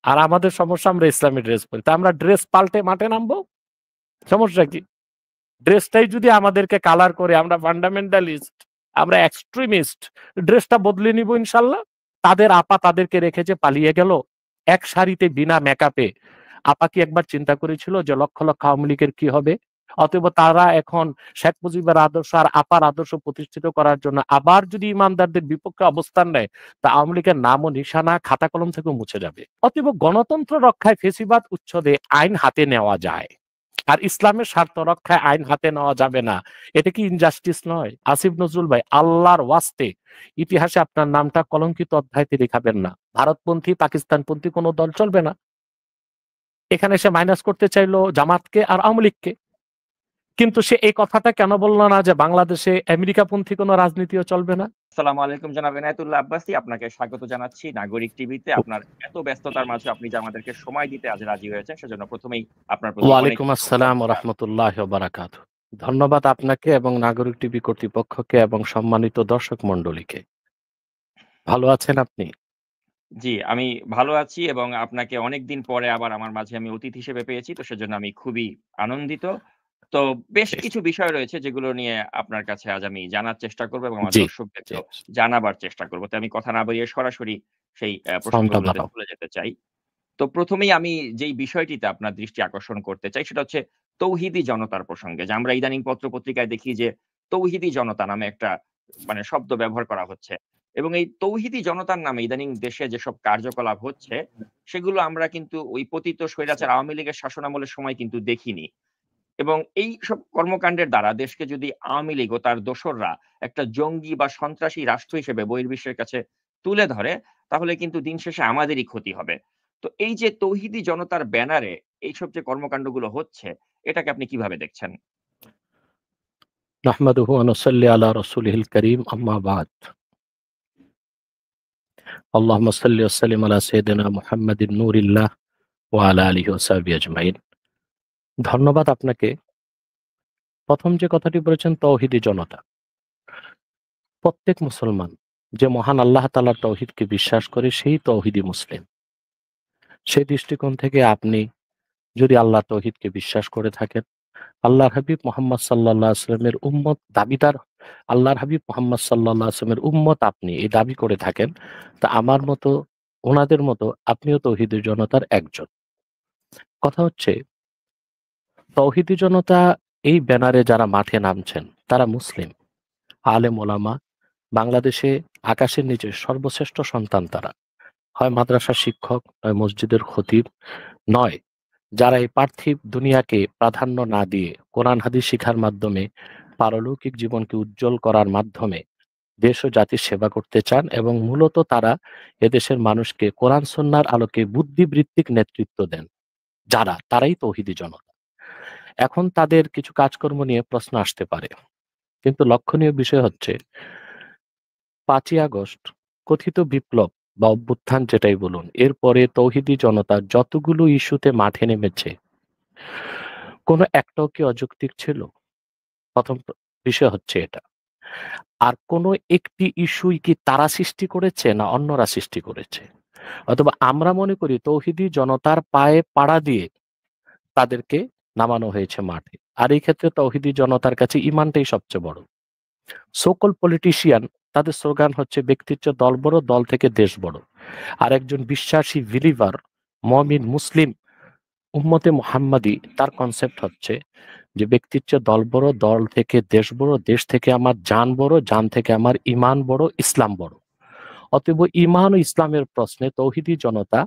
আর আমাদের সমস্যা আমরা ইসলামী ড্রেস পরি, তা আমরা ড্রেস পাল্টে মাঠে নামবো, সমস্যা কি? ড্রেসটাই যদি আমাদেরকে কালার করে আমরা ফান্ডামেন্টালিস্ট, আমরা এক্সট্রিমিস্ট, ড্রেসটা বদলে নিব ইনশাল্লাহ। তাদের আপা তাদেরকে রেখে যে পালিয়ে গেল এক সারিতে বিনা মেকআপে, আপা কি একবার চিন্তা করেছিল যে লক্ষ লক্ষ আওয়ামী লীগের কি হবে? অতএব তারা এখন শেখ মুজিবের আদর্শ আর আপার আদর্শ প্রতিষ্ঠিত করার জন্য আবার যদি ইমানদারদের বিপক্ষে অবস্থান নেয়, তা আওয়ামী লীগের নাম ও নিশানা খাতা কলম থেকে মুছে যাবে। অতএব গণতন্ত্র রক্ষায় ফেসিবাদ উচ্ছেদে আইন হাতে নেওয়া যায়, আর ইসলামের স্বার্থ রক্ষায় আইন হাতে নেওয়া যাবে না। এটা কি ইনজাস্টিস নয়? আসিফ নজরুল ভাই, আল্লাহর ওয়াস্তে ইতিহাসে আপনার নামটা কলঙ্কিত অধ্যায়তে লেখাবেন না। ভারতপন্থী পাকিস্তানপন্থী কোনো দল চলবে না। এখানে সে মাইনাস করতে চাইলো জামাতকে আর আওয়ামী লীগকে, কিন্তু সে এই কথাটা কেন বললো না যে বাংলাদেশে আমেরিকাপন্থী কোনো রাজনীতিও চলবে না? আসসালামু আলাইকুম জনাব এনায়েতুল্লাহ আব্বাসী, আপনাকে স্বাগত জানাচ্ছি নাগরিক টিভিতে। আপনার এত ব্যস্ততার মাঝে আপনি যে আমাদেরকে সময় দিতে আজ রাজি হয়েছেন, সেজন্য প্রথমেই আপনার প্রতি ওয়ালাইকুম আসসালাম ওয়া রাহমাতুল্লাহি ওয়া বারাকাতুহু। ধন্যবাদ আপনাকে এবং নাগরিক টিভি কর্তৃপক্ষকে এবং সম্মানিত দর্শক মণ্ডলীকে। ভালো আছেন আপনি? জি, আমি ভালো আছি এবং আপনাকে অনেকদিন পরে আবার আমার মাঝে আমি অতিথি হিসেবে পেয়েছি, তো সেজন্য আমি খুবই আনন্দিত। তো বেশ কিছু বিষয় রয়েছে যেগুলো নিয়ে আপনার কাছে আজ আমি জানার চেষ্টা করব এবং আমার জি, জি, দর্শকদেরকেও জানাবার চেষ্টা করব। তো আমি কথা না বাড়িয়ে সরাসরি সেই ফোনটা প্রসঙ্গগুলোতে ধরাও। চলে যেতে চাই। তো প্রথমেই আমি যেই বিষয়টিতে আপনার দৃষ্টি আকর্ষণ করতে চাই সেটা হচ্ছে তৌহিদি জনতার প্রসঙ্গে। যে আমরা ইদানিং পত্র-পত্রিকায় দেখি যে তৌহিদি জনতা নামে একটা মানে শব্দ ব্যবহার করা হচ্ছে। এবং এই তৌহিদি জনতার নামে ইদানিং দেশে যেসব কার্যকলাপ হচ্ছে, সেগুলো আমরা কিন্তু ওই পতিত স্বৈরাচার আওয়ামী লীগের শাসনামলের সময় কিন্তু দেখিনি। এবং এইসব কর্মকাণ্ডের দ্বারা দেশকে যদি আওয়ামী লীগ ও তার দোসররা একটা জঙ্গি বা সন্ত্রাসী রাষ্ট্র হিসেবে বহির্বিশ্বের কাছে তুলে ধরে, তাহলে কিন্তু দিন শেষে আমাদেরই ক্ষতি হবে। তো এই যে তৌহিদি জনতার ব্যানারে এইসব যে কর্মকাণ্ডগুলো হচ্ছে, এটাকে আপনি কিভাবে দেখছেন? নাহমাদুহু ওয়া নুসাল্লি আলা রাসূলিহিল কারীম, আম্মা বাদ। আল্লাহুম্মা সাল্লি ওয়া সাল্লিম আলা সাইয়্যিদিনা মুহাম্মাদিন নূরিল্লাহ ওয়া আলা আলিহি ওয়া সাহবিহি আজমাইন। ধন্যবাদ আপনাকে। প্রথম যে কথাটি বলেছেন তৌহিদি জনতা। প্রত্যেক মুসলমান যে মহান আল্লাহ তাআলার তৌহিদকে বিশ্বাস করে সেই তৌহিদি মুসলিম। সেই দৃষ্টিকোণ থেকে আপনি যদি আল্লাহর তৌহিদকে বিশ্বাস করে থাকেন, আল্লাহর হাবিব মোহাম্মদ সাল্লাল্লাহু আলাইহি ওয়াসাল্লামের উম্মত দাবিদার, আল্লাহর হাবিব মোহাম্মদ সাল্লাল্লাহু আলাইহি ওয়াসাল্লামের উম্মত আপনি এই দাবি করে থাকেন, তা আমার মতো ওনাদের মতো আপনিও তৌহিদি জনতার একজন। কথা হচ্ছে তৌহিদি জনতা এই ব্যানারে যারা মাঠে নামছেন তারা মুসলিম, আলেম ওলামা, বাংলাদেশে আকাশের নিচে সর্বশ্রেষ্ঠ সন্তান তারা। হয় মাদ্রাসার শিক্ষক, নয় মসজিদের খতিব, নয় যারা এই পার্থিব দুনিয়াকে প্রাধান্য না দিয়ে কোরআন হাদিস শিখার মাধ্যমে পারলৌকিক জীবনকে উজ্জ্বল করার মাধ্যমে দেশ ও জাতির সেবা করতে চান, এবং মূলত তারা এদেশের মানুষকে কোরআন সুন্নাহর আলোকে বুদ্ধিবৃত্তিক নেতৃত্ব দেন, যারা তারাই তৌহিদি জনতা। এখন তাদের কিছু কাজকর্ম নিয়ে প্রশ্ন আসতে পারে, কিন্তু লক্ষণীয় বিষয় হচ্ছে ৫ই আগস্ট কথিত বিপ্লব বা অভ্যুত্থান যেটাই বলুন, এরপরে তৌহিদি জনতা যতগুলো ইস্যুতে মাঠে নেমেছে, কোনো একটাও কি অযৌক্তিক ছিল? প্রথম বিষয় হচ্ছে এটা। আর কোনো একটি ইস্যুই কি তারা সৃষ্টি করেছে না অন্যরা সৃষ্টি করেছে? অথবা আমরা মনে করি তৌহিদি জনতার পায়ে পাড়া দিয়ে তাদেরকে নামানো হয়েছে মাঠে। আর এই ক্ষেত্রে তৌহিদি জনতার কাছে ঈমানটাই সবচেয়ে বড়। সো-কল্ড পলিটিশিয়ান, তাদের স্লোগান হচ্ছে ব্যক্তির চেয়ে দল বড়, দল থেকে দেশ বড়। আর একজন বিশ্বাসী বিলিভার, মুমিন, মুসলিম, উম্মতে মুহাম্মাদি, তার কনসেপ্ট হচ্ছে যে ব্যক্তির চেয়ে দল বড়, দল থেকে দেশ বড়, দেশ থেকে আমার জান বড়, জান থেকে আমার ঈমান বড়, ইসলাম বড়। অতএব ঈমান ও ইসলামের প্রশ্নে তৌহিদি জনতা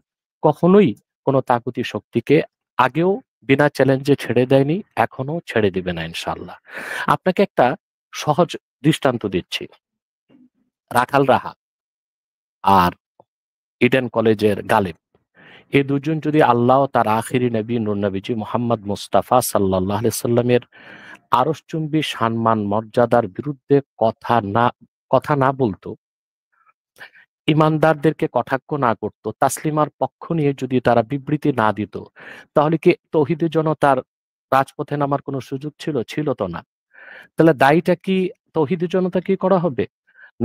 কখনোই কোনো তাগুতি শক্তিকে আগেও বিনা চ্যালেঞ্জে ছেড়ে দেয়নি, এখনো ছেড়ে দিবে না ইনশাআল্লাহ। আপনাকে একটা সহজ দৃষ্টান্ত দিচ্ছি। রাখাল রাহা আর ইডেন কলেজের গালিব, এই দুজন যদি আল্লাহ ও তার আখিরি নবী নূর নবীজি মুহাম্মদ মুস্তাফা সাল্লাল্লাহু আলাইহি সাল্লামের আরশচুম্বী সম্মান মর্যাদার বিরুদ্ধে কথা না বলতো, ইমানদারদেরকে কটাক্ষ না করত, তাসলিমার পক্ষ নিয়ে যদি তারা বিবৃতি না দিত, তাহলে কি তৌহিদি জনতার রাজপথে নামার কোনো সুযোগ ছিল? ছিল তো না। তাহলে দায়ীটা কি তৌহিদি জনতাকেই করা হবে?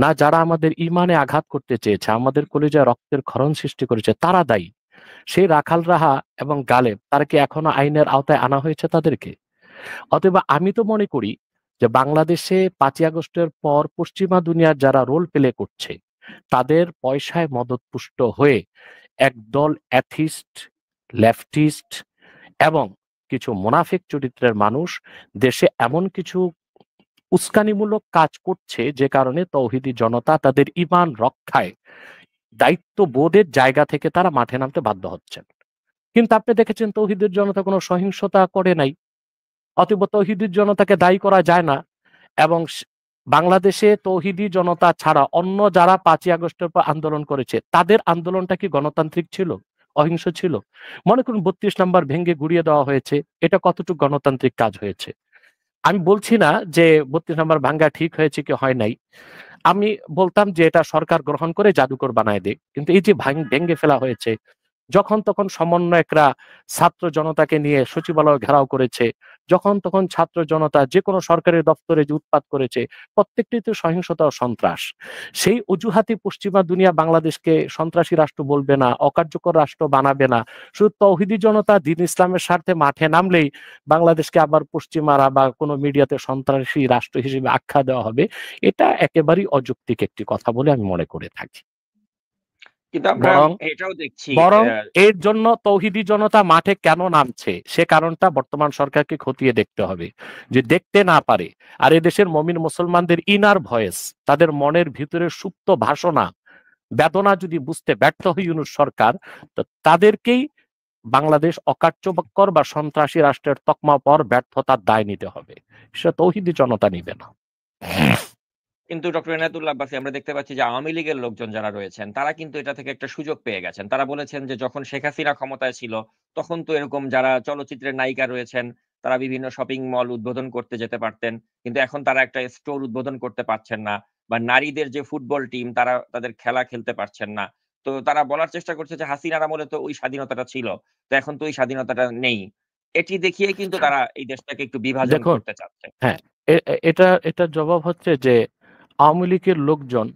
না, যারা আমাদের ইমানে আঘাত করতে চেয়েছে, আমাদের কলিজায় রক্তের ক্ষরণ সৃষ্টি করেছে, তারা দায়ী। সেই রাখাল রাহা এবং গালেব তারা কি এখনো আইনের আওতায় আনা হয়েছে তাদেরকে? অতএব আমি তো মনে করি যে বাংলাদেশে ৫ই আগস্টের পর পশ্চিমা দুনিয়ার যারা রোল প্লে করছে তাদের পয়সায় মদদপুষ্ট হয়ে একদল অ্যাথিস্ট, লেফটিস্ট এবং কিছু মুনাফিক চরিত্রের মানুষ দেশে এমন কিছু উস্কানিমূলক কাজ করছে যে কারণে তৌহিদি জনতা তাদের ঈমান রক্ষায় দায়িত্ববোধের জায়গা থেকে তারা মাঠে নামতে বাধ্য হচ্ছেন। কিন্তু আপনি দেখেছেন তৌহিদের জনতা কোনো সহিংসতা করে নাই। অতএব তৌহিদি জনতাকে দায়ী করা যায় না। এবং বাংলাদেশে তৌহিদি জনতা ছাড়া অন্য যারা ৫ই আগস্টের পর আন্দোলন করেছে তাদের আন্দোলনটা কি গণতান্ত্রিক ছিল, অহিংস ছিল? মনে করুন ৩২ নম্বর ভেঙে গুড়িয়ে দেওয়া হয়েছে, এটা কতটুকু গণতান্ত্রিক কাজ হয়েছে? আমি বলছি না যে ৩২ নম্বর ভাঙ্গা ঠিক হয়েছে কি হয় নাই, আমি বলতাম যে এটা সরকার গ্রহণ করে জাদুকর বানায় দেয়। কিন্তু এই যে ভেঙে ফেলা হয়েছে, যখন তখন সমন্বয়করা ছাত্র জনতাকে নিয়ে সচিবালয় ঘেরাও করেছে, যখন তখন ছাত্র জনতা যে কোনো সরকারি দপ্তরে যে উৎপাত করেছে, প্রত্যেকটি তো সহিংসতা ও সন্ত্রাস। সেই অজুহাতে পশ্চিমা দুনিয়া বাংলাদেশকে সন্ত্রাসী রাষ্ট্র বলবে না, অকার্যকর রাষ্ট্র বানাবে না। শুধু তৌহিদি জনতা দ্বীন ইসলামের স্বার্থে মাঠে নামলেই বাংলাদেশকে আবার পশ্চিমারা বা কোনো মিডিয়াতে সন্ত্রাসী রাষ্ট্র হিসেবে আখ্যা দেওয়া হবে। এটা একেবারেই অযৌক্তিক একটি কথা বলে আমি মনে করে থাকি। কিন্তু আমরা বরং এটাও দেখছি বরং এর জন্য তৌহিদি জনতা মাঠে কেন নামছে সে কারণটা বর্তমান সরকারকে খতিয়ে দেখতে হবে। যে দেখতে না পারে আর এদেশের মমিন মুসলমানদের ইনার ভয়েস, তাদের মনের ভিতরের সুপ্ত ভাষণা, বেদনা যদি বুঝতে ব্যর্থ হয় ইউনূস সরকার, তো তাদেরকেই বাংলাদেশ অকার্যকর বা সন্ত্রাসী রাষ্ট্রের তকমা পর ব্যর্থতার দায় নিতে হবে। সেটা তৌহিদি জনতা নিবে না। কিন্তু ডক্টর এনায়েতুল্লাহ আব্বাসী আমরা দেখতে পাচ্ছি যে আওয়ামী লীগের লোকজন যারা রয়েছেন তারা কিন্তু এটা থেকে একটা সুযোগ পেয়ে গেছেন। তারা বলেছেন যে যখন শেখ হাসিনা ক্ষমতায় ছিল তখন তো এরকম যারা চলচ্চিত্রের নায়িকা রয়েছেন তারা বিভিন্ন শপিং মল উদ্বোধন করতে যেতে পারতেন। কিন্তু এখন তারা একটা স্টোর উদ্বোধন করতে পারছেন না। বা নারীদের যে ফুটবল টিম তারা তাদের খেলা খেলতে পারছেন না। তো তারা বলার চেষ্টা করছে যে হাসিনার আমলে তো ওই স্বাধীনতাটা ছিল। তো এখন তো ওই স্বাধীনতাটা নেই। এটি দেখিয়ে কিন্তু তারা এই দেশটাকে একটু বিভাজন দেখুন, করতে চাচ্ছে। হ্যাঁ, এটার জবাব হচ্ছে যে আওয়ামী লীগের লোকজন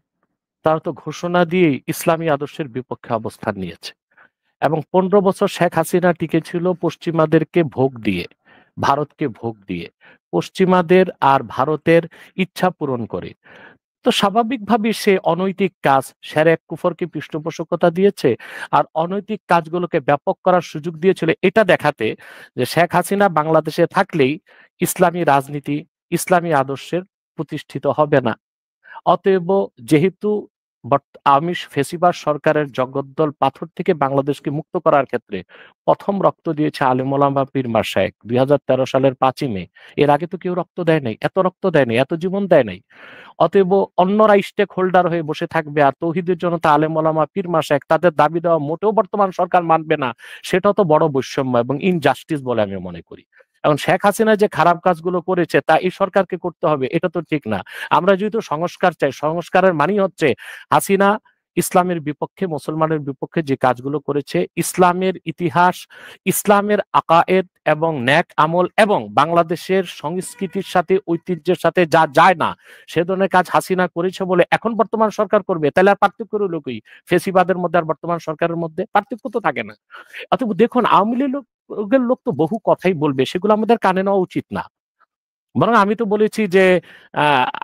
তারা তো ঘোষণা দিয়েই ইসলামী আদর্শের বিপক্ষে অবস্থান নিয়েছে এবং ১৫ বছর শেখ হাসিনা টিকেছিল পশ্চিমাদেরকে ভোগ দিয়ে, ভারতকে ভোগ দিয়ে, পশ্চিমাদের আর ভারতের ইচ্ছা পূরণ করে। তো স্বাভাবিকভাবেই সে অনৈতিক কাজ সেরেক কুফরকে পৃষ্ঠপোষকতা দিয়েছে আর অনৈতিক কাজগুলোকে ব্যাপক করার সুযোগ দিয়েছিল এটা দেখাতে যে শেখ হাসিনা বাংলাদেশে থাকলেই ইসলামী রাজনীতি, ইসলামী আদর্শের প্রতিষ্ঠিত হবে না। অতএব যেহেতু আওয়ামী ফেসিবাদ সরকারের জগদ্দল পাথর থেকে বাংলাদেশকে মুক্ত করার ক্ষেত্রে প্রথম রক্ত দিয়েছে আলেম ওলামা পীর মাশায়েখ ২০১৩ সালের ৫ই মে। এর আগে তো কেউ রক্ত দেয় নাই, এত রক্ত দেয় নাই, এত জীবন দেয় নাই। অতএব অন্যরা স্টেক হোল্ডার হয়ে বসে থাকবে আর তৌহিদের জনতা আলেম ওলামা পীর মাশায়েখ তাদের দাবি দেওয়া মোটেও বর্তমান সরকার মানবে না, সেটা তো বড় বৈষম্য এবং ইনজাস্টিস বলে আমি মনে করি। এখন শেখ হাসিনা যে খারাপ কাজগুলো করেছে তা এই সরকারকে করতে হবে, এটা তো ঠিক না। আমরা যেহেতু সংস্কার চাই, সংস্কারের মানেই হচ্ছে হাসিনা ইসলামের বিপক্ষে, মুসলমানের বিপক্ষে যে কাজগুলো করেছে, ইসলামের ইতিহাস, ইসলামের আকায়েদ এবং ন্যাক আমল এবং বাংলাদেশের সংস্কৃতির সাথে ঐতিহ্যের সাথে যা যায় না সে ধরনের কাজ হাসিনা করেছে বলে এখন বর্তমান সরকার করবে, তাহলে আর পার্থক্য রইল কি? ফেসিবাদের মধ্যে আর বর্তমান সরকারের মধ্যে পার্থক্য তো থাকে না। অতএব দেখুন, আওয়ামী লীগের লোক তো বহু কথাই বলবে, সেগুলো আমাদের কানে নেওয়া উচিত না। বরং আমি তো বলেছি যে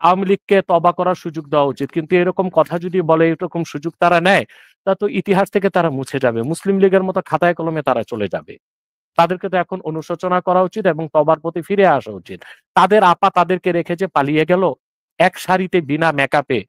আওয়ামী লীগকে তওবা করার সুযোগ দেওয়া উচিত। কিন্তু এরকম কথা যদি বলে, এরকম সুযোগ তারা নেয়, তা তো ইতিহাস থেকে তারা মুছে যাবে। মুসলিম লীগের মতো খাতায় কলমে তারা চলে যাবে। তাদেরকে তো এখন অনুশোচনা করা উচিত এবং তওবার প্রতি ফিরে আসা উচিত। তাদের আপা তাদেরকে রেখে যে পালিয়ে গেল এক সারিতে বিনা মেকআপে,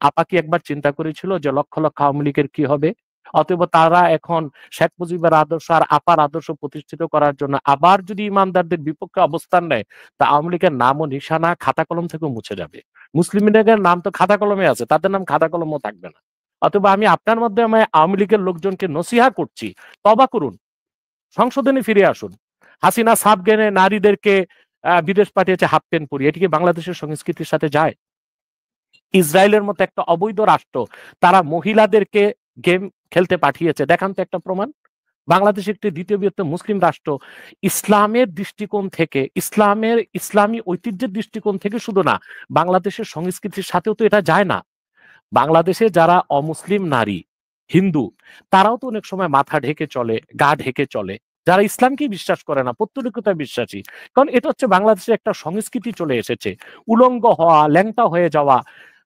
আপা কি একবার চিন্তা করেছিল যে লক্ষ লক্ষ আওয়ামী লীগের কি হবে? অতএব তারা এখন শেখ মুজিবের আদর্শ আর আপার আদর্শ প্রতিষ্ঠিত করার জন্য আবার যদি ইমানদারদের বিপক্ষে অবস্থান নেয়, তা আওয়ামী লীগের নাম ও নিশানা খাতা কলম থেকেও মুছে যাবে। মুসলিম লীগের নাম তো খাতা কলমে আছে, তাদের নাম খাতা কলমও থাকবে না। অতএব আমি আপনার মাধ্যমে আওয়ামী লীগের লোকজনকে নসিহা করছি, তওবা করুন, সংশোধনে ফিরে আসুন। হাসিনা সাপ গেনে নারীদেরকে বিদেশ পাঠিয়েছে হাফ প্যান্ট পরিয়ে, এটি কি বাংলাদেশের সংস্কৃতির সাথে যায়? ইসরায়েলের মতো একটা অবৈধ রাষ্ট্র তারা মহিলাদেরকে গেম খেলতে পাঠিয়েছে, দেখান তো একটা প্রমাণ। বাংলাদেশ একটি দ্বিতীয় বৃহত্তম মুসলিম রাষ্ট্র, ইসলামের দৃষ্টিকোণ থেকে, ইসলামী ঐতিহ্যের দৃষ্টিকোণ থেকে শুধু না, বাংলাদেশের সংস্কৃতির সাথেও তো এটা যায় না। বাংলাদেশে যারা অমুসলিম নারী হিন্দু, তারাও তো অনেক সময় মাথা ঢেকে চলে, গা ঢেকে চলে। যারা ইসলামকেই বিশ্বাস করে না, পৌত্তলিকতায় বিশ্বাসী। কারণ এটা হচ্ছে বাংলাদেশের একটা সংস্কৃতি চলে এসেছে। উলঙ্গ হওয়া, ল্যাংটা হয়ে যাওয়া,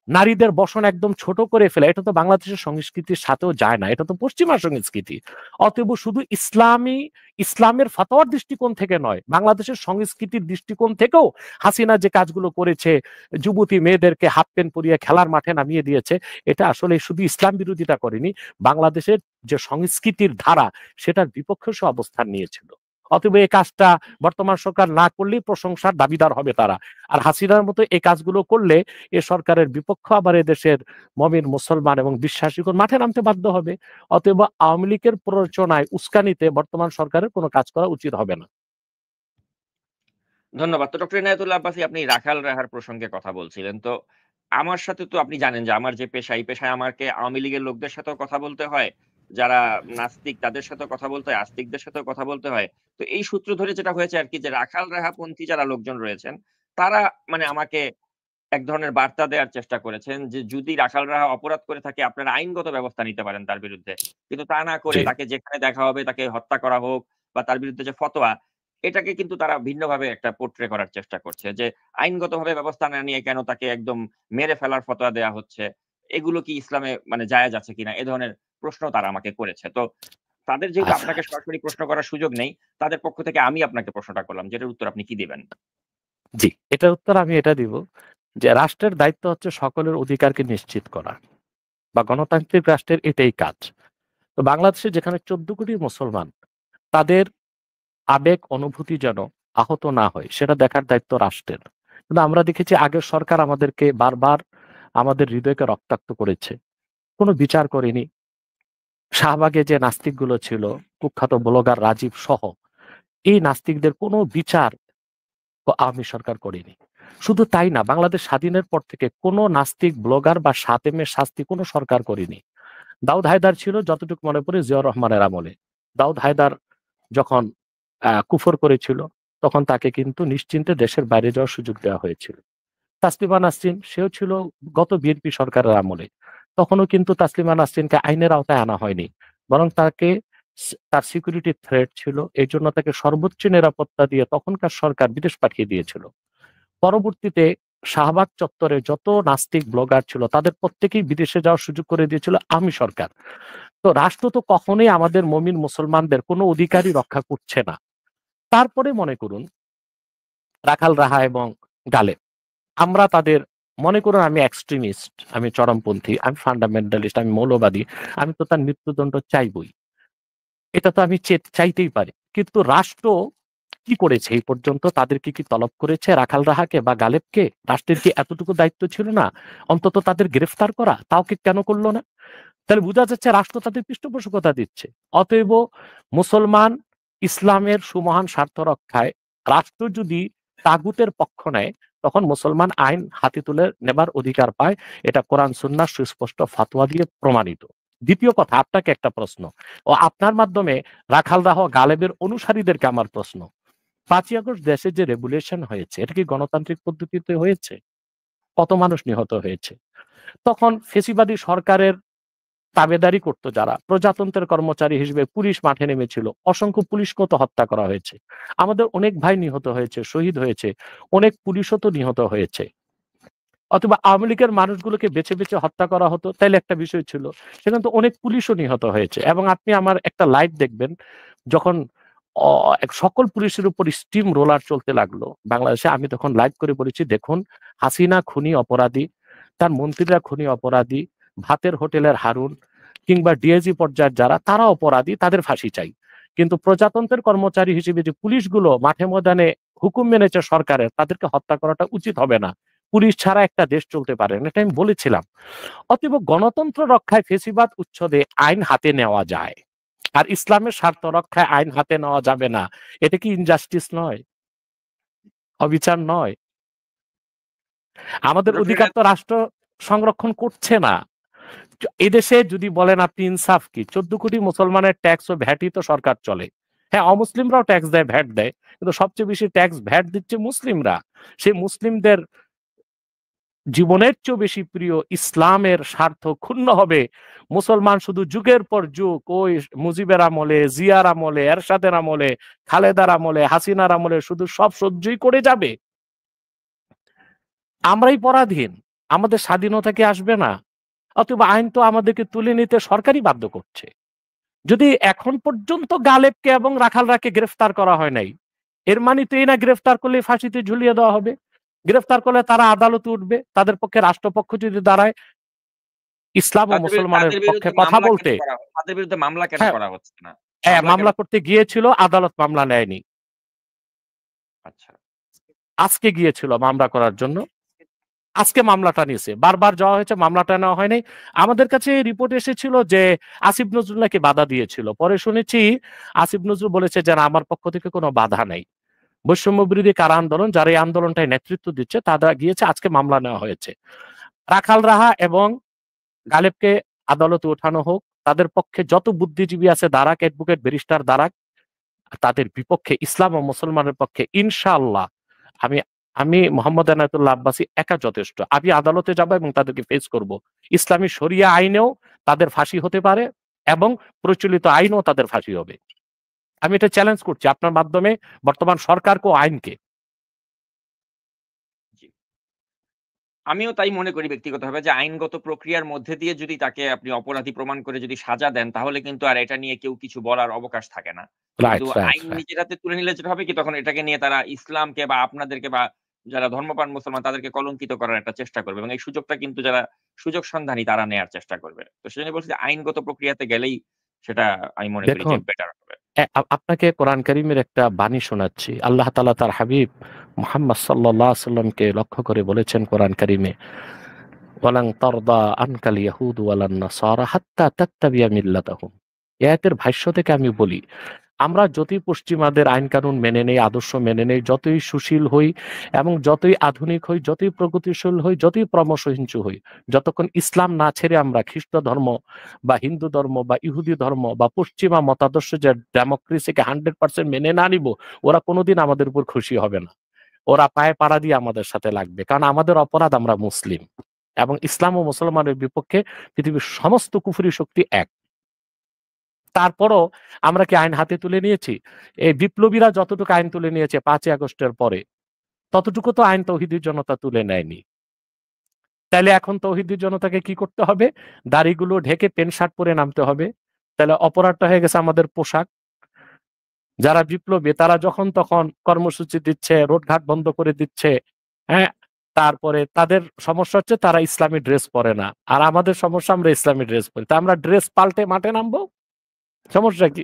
নারীদের বসন একদম ছোট করে ফেলা, এটা তো বাংলাদেশের সংস্কৃতির সাথেও যায় না। এটা তো পশ্চিমা সংস্কৃতি। অতএব শুধু ইসলামের ফতোয়ার দৃষ্টিকোণ থেকে নয়, বাংলাদেশের সংস্কৃতির দৃষ্টিকোণ থেকেও হাসিনা যে কাজগুলো করেছে, যুবতী মেয়েদেরকে হাফ প্যান্ট পরিয়ে খেলার মাঠে নামিয়ে দিয়েছে, এটা আসলে শুধু ইসলাম বিরোধিতা করেনি, বাংলাদেশের যে সংস্কৃতির ধারা সেটার বিপক্ষে সে অবস্থান নিয়েছিল। অতএব এই কাজটা বর্তমান সরকার না করলেই প্রশংসার দাবিদার হবে তারা। আর হাসিনার মতো এই কাজগুলো করলে এ সরকারের বিপক্ষ আবার এদেশের মমিন মুসলমান এবং বিশ্বাসীগণ মাঠে নামতে বাধ্য হবে। অতএব আওয়ামী লীগের প্ররোচনায় উস্কানিতে বর্তমান সরকারের কোনো কাজ করা উচিত হবে না। ধন্যবাদ। তো ডক্টর ইনায়েতুল্লাহ আব্বাসী আপনি রাখাল রাহার প্রসঙ্গে কথা বলছিলেন। তো আমার সাথে তো আপনি জানেন যে আমার যে পেশা, এই পেশায় আমাকে আওয়ামী লীগের লোকদের সাথেও কথা বলতে হয়। যারা নাস্তিক তাদের সাথেও কথা বলতে হয়, আস্তিকদের সাথেও কথা বলতে হয়। তো এই সূত্র ধরে যেটা হয়েছে আরকি যে রাখাল রাহাপন্থী যারা লোকজন রয়েছেন, তারা মানে আমাকে এক ধরনের বার্তা দেওয়ার চেষ্টা করেছেন যে যদি রাখাল রাহা অপরাধ করে থাকে আপনারা আইনগত ব্যবস্থা নিতে পারেন তার বিরুদ্ধে। কিন্তু তা না করে জি। তাকে যেখানে দেখা হবে তাকে হত্যা করা হোক বা তার বিরুদ্ধে যে ফতোয়া, এটাকে কিন্তু তারা ভিন্নভাবে একটা পোর্ট্রে করার চেষ্টা করছে। যে আইনগতভাবে ব্যবস্থা না নিয়ে কেন তাকে একদম মেরে ফেলার ফতোয়া দেয়া হচ্ছে। এগুলো কি ইসলামে মানে জায়েজ আছে কিনা? এ ধরনের প্রশ্ন তারা আমাকে করেছে। তো তাদের যেহেতু আচ্ছা, আপনাকে সরাসরি প্রশ্ন করার সুযোগ নেই, তাদের পক্ষ থেকে আমি আপনাকে প্রশ্নটা করলাম। যেটার উত্তর আপনি কি দিবেন? জি। এটার উত্তর আমি এটা দিব যে রাষ্ট্রের দায়িত্ব হচ্ছে সকলের অধিকারকে নিশ্চিত করা, বা গণতান্ত্রিক রাষ্ট্রের এটাই কাজ। তো বাংলাদেশে যেখানে 14 কোটি মুসলমান, তাদের আবেগ অনুভূতি যেন আহত না হয় সেটা দেখার দায়িত্ব রাষ্ট্রের। কিন্তু আমরা দেখেছি আগের সরকার আমাদেরকে বারবার আমাদের হৃদয়কে রক্তাক্ত করেছে, কোনো বিচার করেনি। শাহবাগে যে নাস্তিকগুলো ছিল, কুখ্যাত ব্লগার রাজীব সহ, এই নাস্তিকদের কোনো বিচার আওয়ামী সরকার করেনি। শুধু তাই না, বাংলাদেশ স্বাধীনের পর থেকে কোনো নাস্তিক ব্লগার বা সাতেমের শাস্তি কোনো সরকার করেনি। দাউদ হায়দার ছিল, যতটুকু মনে পড়ে, জিয়াউর রহমানের আমলে। দাউদ হায়দার যখন কুফর করেছিল, তখন তাকে কিন্তু নিশ্চিন্তে দেশের বাইরে যাওয়ার সুযোগ দেওয়া হয়েছিল। তাসলিমা নাসরিন, সেও ছিল গত বিএনপি সরকারের আমলে। তখনও কিন্তু তাসলিমা নাসরিনকে আইনের আওতায় আনা হয়নি। বরং তাকে তার সিকিউরিটি থ্রেট ছিল। এজন্য তাকে সর্বোচ্চ নিরাপত্তা দিয়ে তখনকার সরকার বিদেশ পাঠিয়ে দিয়েছিল। পরবর্তীতে শাহবাগ চত্বরে যত নাস্তিক ব্লগার ছিল তাদের প্রত্যেকেই বিদেশে যাওয়ার সুযোগ করে দিয়েছিল আওয়ামী সরকার। তো রাষ্ট্র তো কখনোই আমাদের মমিন মুসলমানদের কোনো অধিকারই রক্ষা করছে না। তারপরে মনে করুন রাখাল রাহা এবং গালেব, আমরা তাদের, মনে করুন আমি এক্সট্রিমিস্ট, আমি চরমপন্থী, আমি ফান্ডামেন্টালিস্ট, আমি মৌলবাদী, আমি তো তার মৃত্যুদণ্ড চাইবই। এটা তো আমি চাইতেই পারি। কিন্তু রাষ্ট্র কি করেছে এই পর্যন্ত? তাদেরকে কি তলব করেছে রাখাল রাহাকে বা গালেবকে? রাষ্ট্রের কি এতটুকু দায়িত্ব ছিল না অন্তত তাদের গ্রেফতার করা? তাও কি কেন করল না? তাহলে বোঝা যাচ্ছে রাষ্ট্র তাদের পৃষ্ঠপোষকতা দিচ্ছে। অতএব মুসলমান ইসলামের সুমহান স্বার্থ রক্ষায় রাষ্ট্র যদি তাগুতের পক্ষ নেয়, তখন মুসলমান আইন হাতে তুলে নেবার অধিকার পায়। এটা কোরআন সুন্নাহর সুস্পষ্ট ফাতোয়া দিয়ে প্রমাণিত। দ্বিতীয় কথা, আপনাকে একটা প্রশ্ন, ও আপনার মাধ্যমে রাখাল রাহ গালেবের অনুসারীদেরকে আমার প্রশ্ন, 5ই আগস্ট দেশে যে রেগুলেশন হয়েছে, এটা কি গণতান্ত্রিক পদ্ধতিতে হয়েছে? কত মানুষ নিহত হয়েছে? তখন ফেসিবাদী সরকারের তাবেদারি করত যারা, প্রজাতন্ত্রের কর্মচারী হিসেবে পুলিশ মাঠে নেমেছিল, অসংখ্য পুলিশকেও তো হত্যা করা হয়েছে। আমাদের অনেক ভাই নিহত হয়েছে, শহীদ হয়েছে, অনেক পুলিশও তো নিহত হয়েছে। অথবা আওয়ামী লীগের মানুষগুলোকে বেছে বেছে হত্যা করা হতো, তাইলে একটা বিষয় ছিল। সেখানে তো অনেক পুলিশও নিহত হয়েছে। এবং আপনি আমার একটা লাইভ দেখবেন, যখন সকল পুলিশের উপর স্টিম রোলার চলতে লাগলো বাংলাদেশে, আমি তখন লাইভ করে বলেছি, দেখুন, হাসিনা খুনি অপরাধী, তার মন্ত্রীরা খুনি অপরাধী, ভাতের হোটেলের হারুন কিংবা ডিআইজি পর্যায়ের যারা, তারা অপরাধী, তাদের ফাঁসি চাই। কিন্তু প্রজাতন্ত্রের কর্মচারী হিসেবে যে পুলিশগুলো মাঠে ময়দানে হুকুম মেনেছে সরকারের, তাদেরকে হত্যা করাটা উচিত হবে না। পুলিশ ছাড়া একটা দেশ চলতে পারে না, এটা আমি বলেছিলাম। অতএব গণতন্ত্র রক্ষায় ফেসিবাদ উচ্ছেদে আইন হাতে নেওয়া যায়, আর ইসলামের স্বার্থ রক্ষায় আইন হাতে নেওয়া যাবে না। এটা কি ইনজাস্টিস নয়? অবিচার নয়? আমাদের ডক্টর অধিকার তো রাষ্ট্র সংরক্ষণ করছে না। এদেশে যদি বলেন আপনি ইনসাফ কি, 14 কোটি মুসলমানের ট্যাক্স ও ভ্যাটই তো সরকার চলে। হ্যাঁ, অমুসলিমরাও ট্যাক্স দেয়, ভ্যাট দেয়, কিন্তু সবচেয়ে বেশি ট্যাক্স ভ্যাট দিচ্ছে মুসলিমরা। সেই মুসলিমদের জীবনের চেয়েও বেশি প্রিয় ইসলামের স্বার্থ ক্ষুণ্ণ হবে, মুসলমান শুধু যুগের পর যুগ ওই মুজিবের আমলে, জিয়ার আমলে, এরশাদের আমলে, খালেদার আমলে, হাসিনার আমলে শুধু সব সহ্যই করে যাবে, আমরাই পরাধীন, আমাদের স্বাধীনতা কি আসবে না? অথবা আইন তো আমাদেরকে তুলে নিতে সরকারই বাধ্য করছে। যদি এখন পর্যন্ত গালেবকে এবং রাখালরাকে গ্রেফতার করা হয় নাই, এর মানে তো এই না গ্রেফতার করলে ফাঁসিতে ঝুলিয়ে দেওয়া হবে। গ্রেফতার করলে তারা আদালতে উঠবে, তাদের পক্ষে রাষ্ট্রপক্ষ যদি দাঁড়ায় ইসলাম ও মুসলমানের পক্ষে কথা বলতে। তাদের বিরুদ্ধে মামলা কেন হ্যাঁ, করা হচ্ছে না? মামলা করতে গিয়েছিল, আদালত মামলা নেয়নি। আচ্ছা, আজকে গিয়েছিল মামলা করার জন্য, আজকে মামলাটা নিয়েছে। বারবার যাওয়া হয়েছে, মামলাটা নেওয়া হয়নি। আমাদের কাছে রিপোর্ট এসেছিল যে আসিফ নজরুল নাকি বাধা দিয়েছিল, পরে শুনেছি আসিফ নজরুল বলেছে যে না, আমার পক্ষ থেকে কোনো বাধা নেই। বৈষম্য বিরোধী কারা আন্দোলন, যারা এই আন্দোলনটায় নেতৃত্ব দিচ্ছে, তারা গিয়েছে, আজকে মামলা নেওয়া হয়েছে। রাখাল রাহা এবং গালেবকে আদালতে ওঠানো হোক, তাদের পক্ষে যত বুদ্ধিজীবী আছে দাঁড়াক, অ্যাডভোকেট ব্যারিস্টার দাঁড়াক, তাদের বিপক্ষে ইসলাম ও মুসলমানের পক্ষে ইনশাআল্লাহ আমি আমি মোহাম্মদ এনায়েতুল্লাহ আব্বাসী একা যথেষ্ট। আমি আদালতে যাব এবং তাদেরকে ফেস করব। ইসলামী শরিয়া আইনেও তাদের ফাঁসি হতে পারে এবং প্রচলিত আইনেও তাদের ফাঁসি হবে। আমি এটা চ্যালেঞ্জ করছি আপনার মাধ্যমে বর্তমান সরকারকে ও আইনকে। আমিও তাই মনে করি ব্যক্তিগতভাবে যে আইনগত প্রক্রিয়ার মধ্যে দিয়ে যদি তাকে আপনি অপরাধী প্রমাণ করে যদি সাজা দেন, তাহলে কিন্তু আর এটা নিয়ে কেউ কিছু বলার অবকাশ থাকে না। রাইট, কিন্তু রাইট, আইন রাইট। নিজের হাতে তুলে নিলে যেটা হবে কি, তখন এটাকে নিয়ে তারা ইসলামকে বা আপনাদেরকে বা যারা ধর্মপ্রাণ মুসলমান তাদেরকে কলঙ্কিত করার একটা চেষ্টা করবে এবং এই সুযোগটা কিন্তু যারা সুযোগ সন্ধানী তারা নেয়ার চেষ্টা করবে। তো সেজন্য বলছি যে আইনগত প্রক্রিয়াতে গেলেই সেটা আমি মনে করি যে দেখুন, বেটার হবে। আপনাকে কোরআন কারীমের একটা বাণী শোনাচ্ছি। আল্লাহ তাআলা তার হাবিব মুহাম্মদ সাল্লাল্লাহু আলাইহি সাল্লামকে লক্ষ্য করে বলেছেন কোরআন কারীমে, ওয়ালান তারদা আনকাল ইয়াহুদ ওয়ালান নাসারা হাত্তা তাত্তাবিয়া মিল্লাতাহুম। এই আয়াতের ভাষ্য থেকে আমি বলি, আমরা যতই পশ্চিমাদের আইন কানুন মেনে নেই, আদর্শ মেনে নেই, যতই সুশীল হই এবং যতই আধুনিক হই, যতই প্রগতিশীল হই, যতই পরামর্শহিংসু হই, যতক্ষণ ইসলাম না ছেড়ে আমরা খ্রিস্ট ধর্ম বা হিন্দু ধর্ম বা ইহুদি ধর্ম বা পশ্চিমা মতাদর্শ যে ডেমোক্রেসিকে 100% মেনে না নিব, ওরা কোনোদিন আমাদের উপর খুশি হবে না। ওরা পায়ে পাড়া দিয়ে আমাদের সাথে লাগবে, কারণ আমাদের অপরাধ, আমরা মুসলিম এবং ইসলাম ও মুসলমানের বিপক্ষে পৃথিবীর সমস্ত কুফরি শক্তি এক। তারপরও আমরা কি আইন হাতে তুলে নিয়েছি? এই বিপ্লবীরা যতটুকু আইন তুলে নিয়েছে 5ই আগস্টের পরে, ততটুকু তো আইন তৌহিদি জনতা তুলে নেয়নি। তাইলে এখন তৌহিদি জনতাকে কি করতে হবে? দাড়িগুলো ঢেকে প্যান্ট শার্ট পরে নামতে হবে। তাহলে অপরাধটা হয়ে গেছে আমাদের পোশাক। যারা বিপ্লবী তারা যখন তখন কর্মসূচি দিচ্ছে, রোডঘাট বন্ধ করে দিচ্ছে, হ্যাঁ? তারপরে তাদের সমস্যা হচ্ছে তারা ইসলামী ড্রেস পরে না। আর আমাদের সমস্যা, আমরা ইসলামী ড্রেস পরি। তা আমরা ড্রেস পাল্টে মাঠে নামবো? সমস্যা কি?